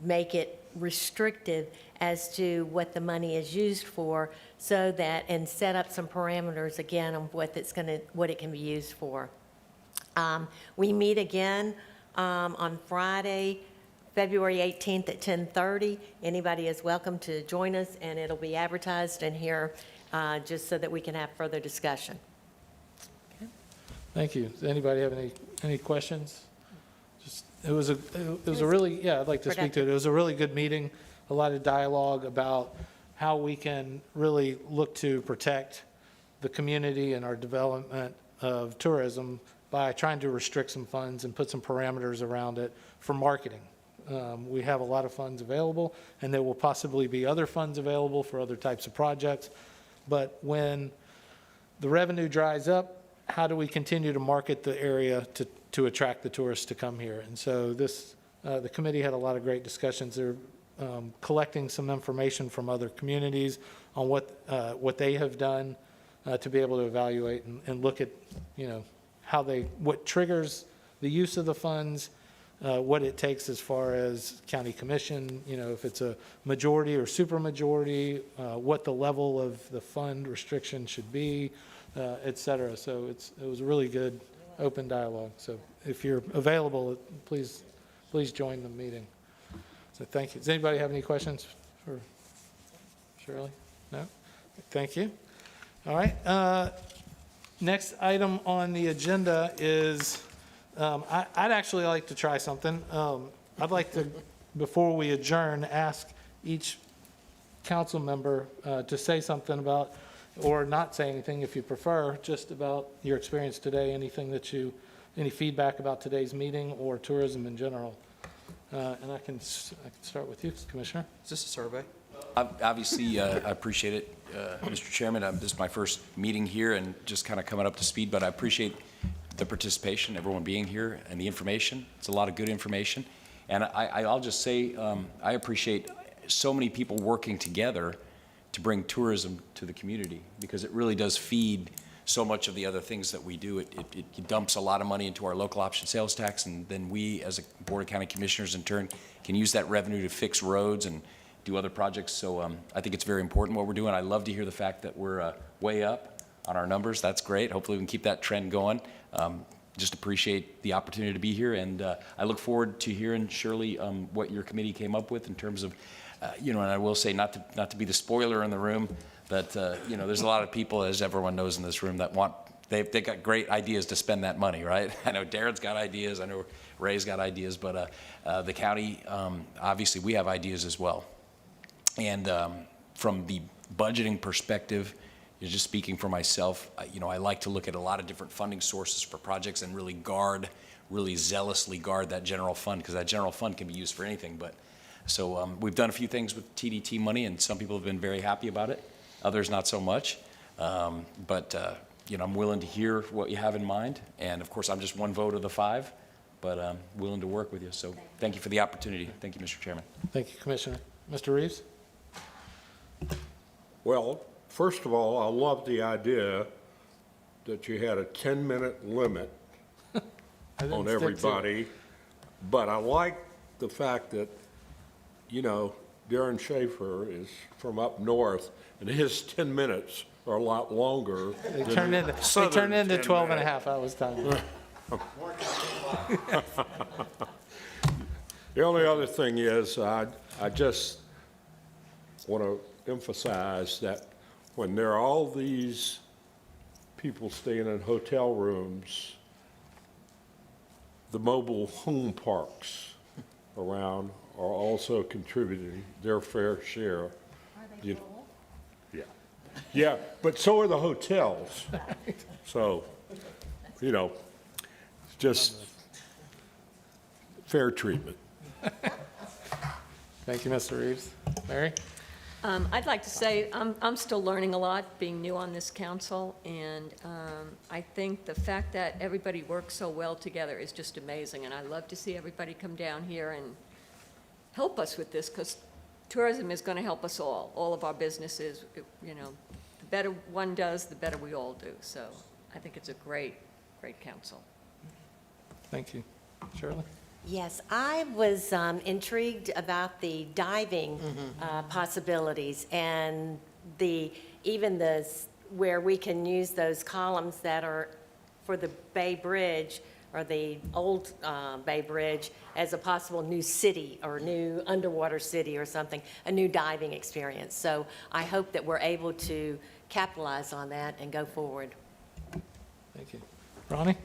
make it restrictive as to what the money is used for, so that, and set up some parameters again on what it can be used for. We meet again on Friday, February 18th at 10:30. Anybody is welcome to join us, and it'll be advertised in here just so that we can have further discussion. Okay. Thank you. Does anybody have any questions? It was a really, yeah, I'd like to speak to it. It was a really good meeting, a lot of dialogue about how we can really look to protect the community and our development of tourism by trying to restrict some funds and put some parameters around it for marketing. We have a lot of funds available, and there will possibly be other funds available for other types of projects. But when the revenue dries up, how do we continue to market the area to attract the tourists to come here? And so the committee had a lot of great discussions. They're collecting some information from other communities on what they have done to be able to evaluate and look at, what triggers the use of the funds, what it takes as far as county commission, if it's a majority or supermajority, what the level of the fund restriction should be, et cetera. So it was a really good open dialogue. So if you're available, please join the meeting. So thank you. Does anybody have any questions for Shirley? No? Thank you. All right. Next item on the agenda is, I'd actually like to try something. I'd like to, before we adjourn, ask each council member to say something about, or not say anything if you prefer, just about your experience today, any feedback about today's meeting or tourism in general. And I can start with you, Commissioner. Is this a survey? Obviously, I appreciate it, Mr. Chairman. This is my first meeting here and just kind of coming up to speed, but I appreciate the participation, everyone being here, and the information. It's a lot of good information. And I'll just say, I appreciate so many people working together to bring tourism to the community, because it really does feed so much of the other things that we do. It dumps a lot of money into our local option sales tax, and then we, as a Board of County Commissioners, in turn, can use that revenue to fix roads and do other projects. So I think it's very important what we're doing. I love to hear the fact that we're way up on our numbers. That's great. Hopefully we can keep that trend going. Just appreciate the opportunity to be here, and I look forward to hearing, Shirley, what your committee came up with in terms of, and I will say, not to be the spoiler in the room, but there's a lot of people, as everyone knows in this room, that they've got great ideas to spend that money, right? I know Darren's got ideas, I know Ray's got ideas, but the county, obviously, we have ideas as well. And from the budgeting perspective, just speaking for myself, I like to look at a lot of different funding sources for projects and really zealously guard that general fund, because that general fund can be used for anything. But so we've done a few things with TDT money, and some people have been very happy about it, others not so much. But I'm willing to hear what you have in mind, and of course I'm just one vote of the 5, but I'm willing to work with you. So thank you for the opportunity. Thank you, Mr. Chairman. Thank you, Commissioner. Mr. Reeves? Well, first of all, I love the idea that you had a 10-minute limit on everybody, but I like the fact that, Darren Schaefer is from up north, and his 10 minutes are a lot longer. They turned into 12 and a half hours time. The only other thing is, I just want to emphasize that when there are all these people staying in hotel rooms, the mobile home parks around are also contributing their fair share. Are they full? Yeah. Yeah, but so are the hotels. So, just fair treatment. Thank you, Mr. Reeves. Mary? I'd like to say I'm still learning a lot, being new on this council, and I think the fact that everybody works so well together is just amazing, and I love to see everybody come down here and help us with this, because tourism is going to help us all of our businesses. The better one does, the better we all do. So I think it's a great council. Thank you. Shirley? Yes, I was intrigued about the diving possibilities and where we can use those columns that are for the Bay Bridge or the old Bay Bridge as a possible new city or new underwater city or something, a new diving experience. So I hope that we're able to capitalize on that and go forward. Thank you. Ronnie?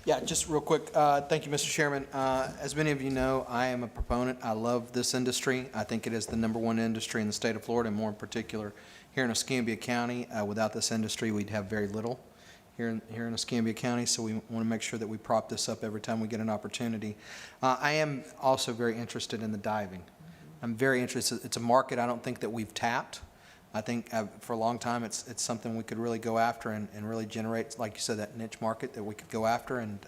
Yeah, just real quick, thank you, Mr. Chairman. As many of you know, I am a proponent. I love this industry. I think it is the #1 industry in the state of Florida, and more in particular here in Escambia County. Without this industry, we'd have very little here in Escambia County, so we want to make sure that we prop this up every time we get an opportunity. I am also very interested in the diving. I'm very interested. It's a market I don't think that we've tapped. I think for a long time it's something we could really go after and really generate, like you said, that niche market that we could go after, and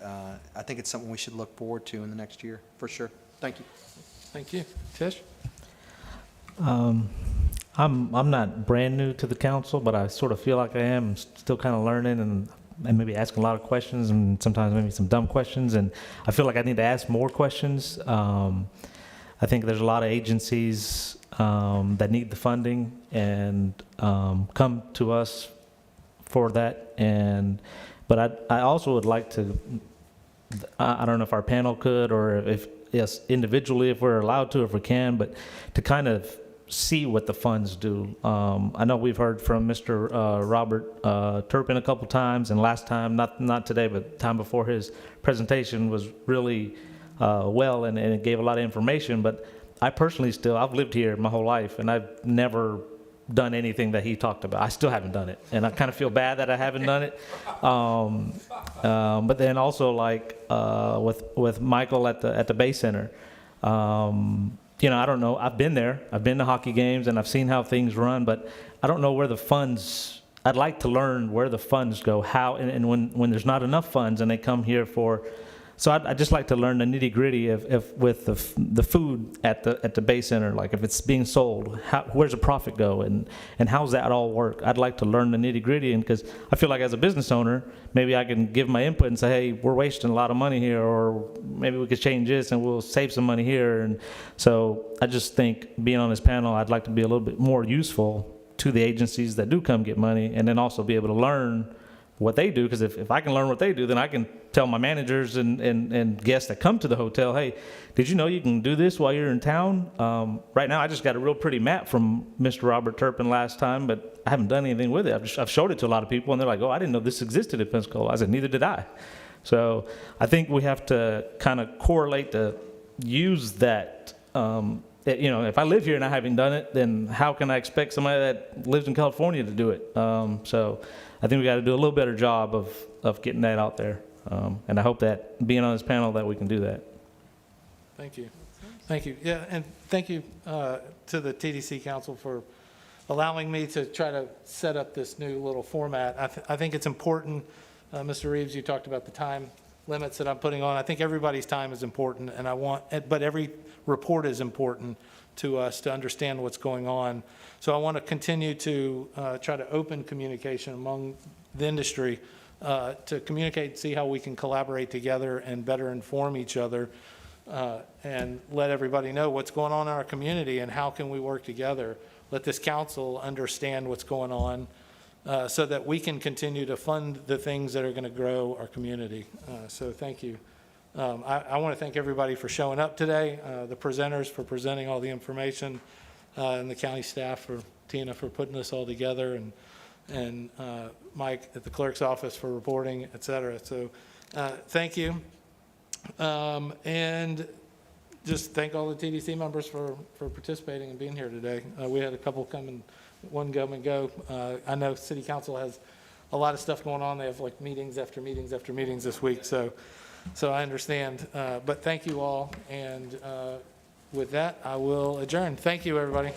I think it's something we should look forward to in the next year, for sure. Thank you. Thank you. Tish? I'm not brand new to the council, but I sort of feel like I am still kind of learning and maybe asking a lot of questions and sometimes maybe some dumb questions, and I feel like I need to ask more questions. I think there's a lot of agencies that need the funding and come to us for that. But I also would like to, I don't know if our panel could, or if, yes, individually, if we're allowed to, if we can, but to kind of see what the funds do. I know we've heard from Mr. Robert Turpin a couple times, and last time, not today, but time before, his presentation was really well, and it gave a lot of information. But I personally I've lived here my whole life, and I've never done anything that he talked about. I still haven't done it, and I kind of feel bad that I haven't done it. But then also, like with Michael at the Bay Center, I don't know. I've been there. I've been to hockey games, and I've seen how things run, but I don't know where the funds. I'd like to learn where the funds go, how, and when there's not enough funds, and they come here for So I'd just like to learn the nitty gritty if with the food at the Bay Center, like if it's being sold, where's the profit go, and how's that all work? I'd like to learn the nitty gritty, and because I feel like as a business owner, maybe I can give my input and say, hey, we're wasting a lot of money here, or maybe we could change this and we'll save some money here. And so I just think being on this panel, I'd like to be a little bit more useful to the agencies that do come get money, and then also be able to learn what they do, because if I can learn what they do, then I can tell my managers and guests that come to the hotel, hey, did you know you can do this while you're in town? Right now, I just got a real pretty map from Mr. Robert Turpin last time, but I haven't done anything with it. I've showed it to a lot of people, and they're like, oh, I didn't know this existed in Pensacola. I said, neither did I. So I think we have to kind of correlate to use that. You know, if I live here and I haven't done it, then how can I expect somebody that lives in California to do it? So I think we got to do a little better job of getting that out there. And I hope that being on this panel that we can do that. Thank you. Thank you. Yeah, and thank you to the TDC Council for allowing me to try to set up this new little format. I think it's important. Mr. Reeves, you talked about the time limits that I'm putting on. I think everybody's time is important, but every report is important to us to understand what's going on. So I want to continue to try to open communication among the industry to communicate, see how we can collaborate together and better inform each other and let everybody know what's going on in our community and how can we work together. Let this council understand what's going on so that we can continue to fund the things that are going to grow our community. So thank you. I want to thank everybody for showing up today, the presenters for presenting all the information, and the county staff, for Tina for putting this all together, and Mike at the clerk's office for reporting, et cetera. So thank you. And just thank all the TDC members for participating and being here today. We had a couple come and go. I know City Council has a lot of stuff going on. They have like meetings after meetings after meetings this week. So I understand. But thank you all. And with that, I will adjourn. Thank you, everybody.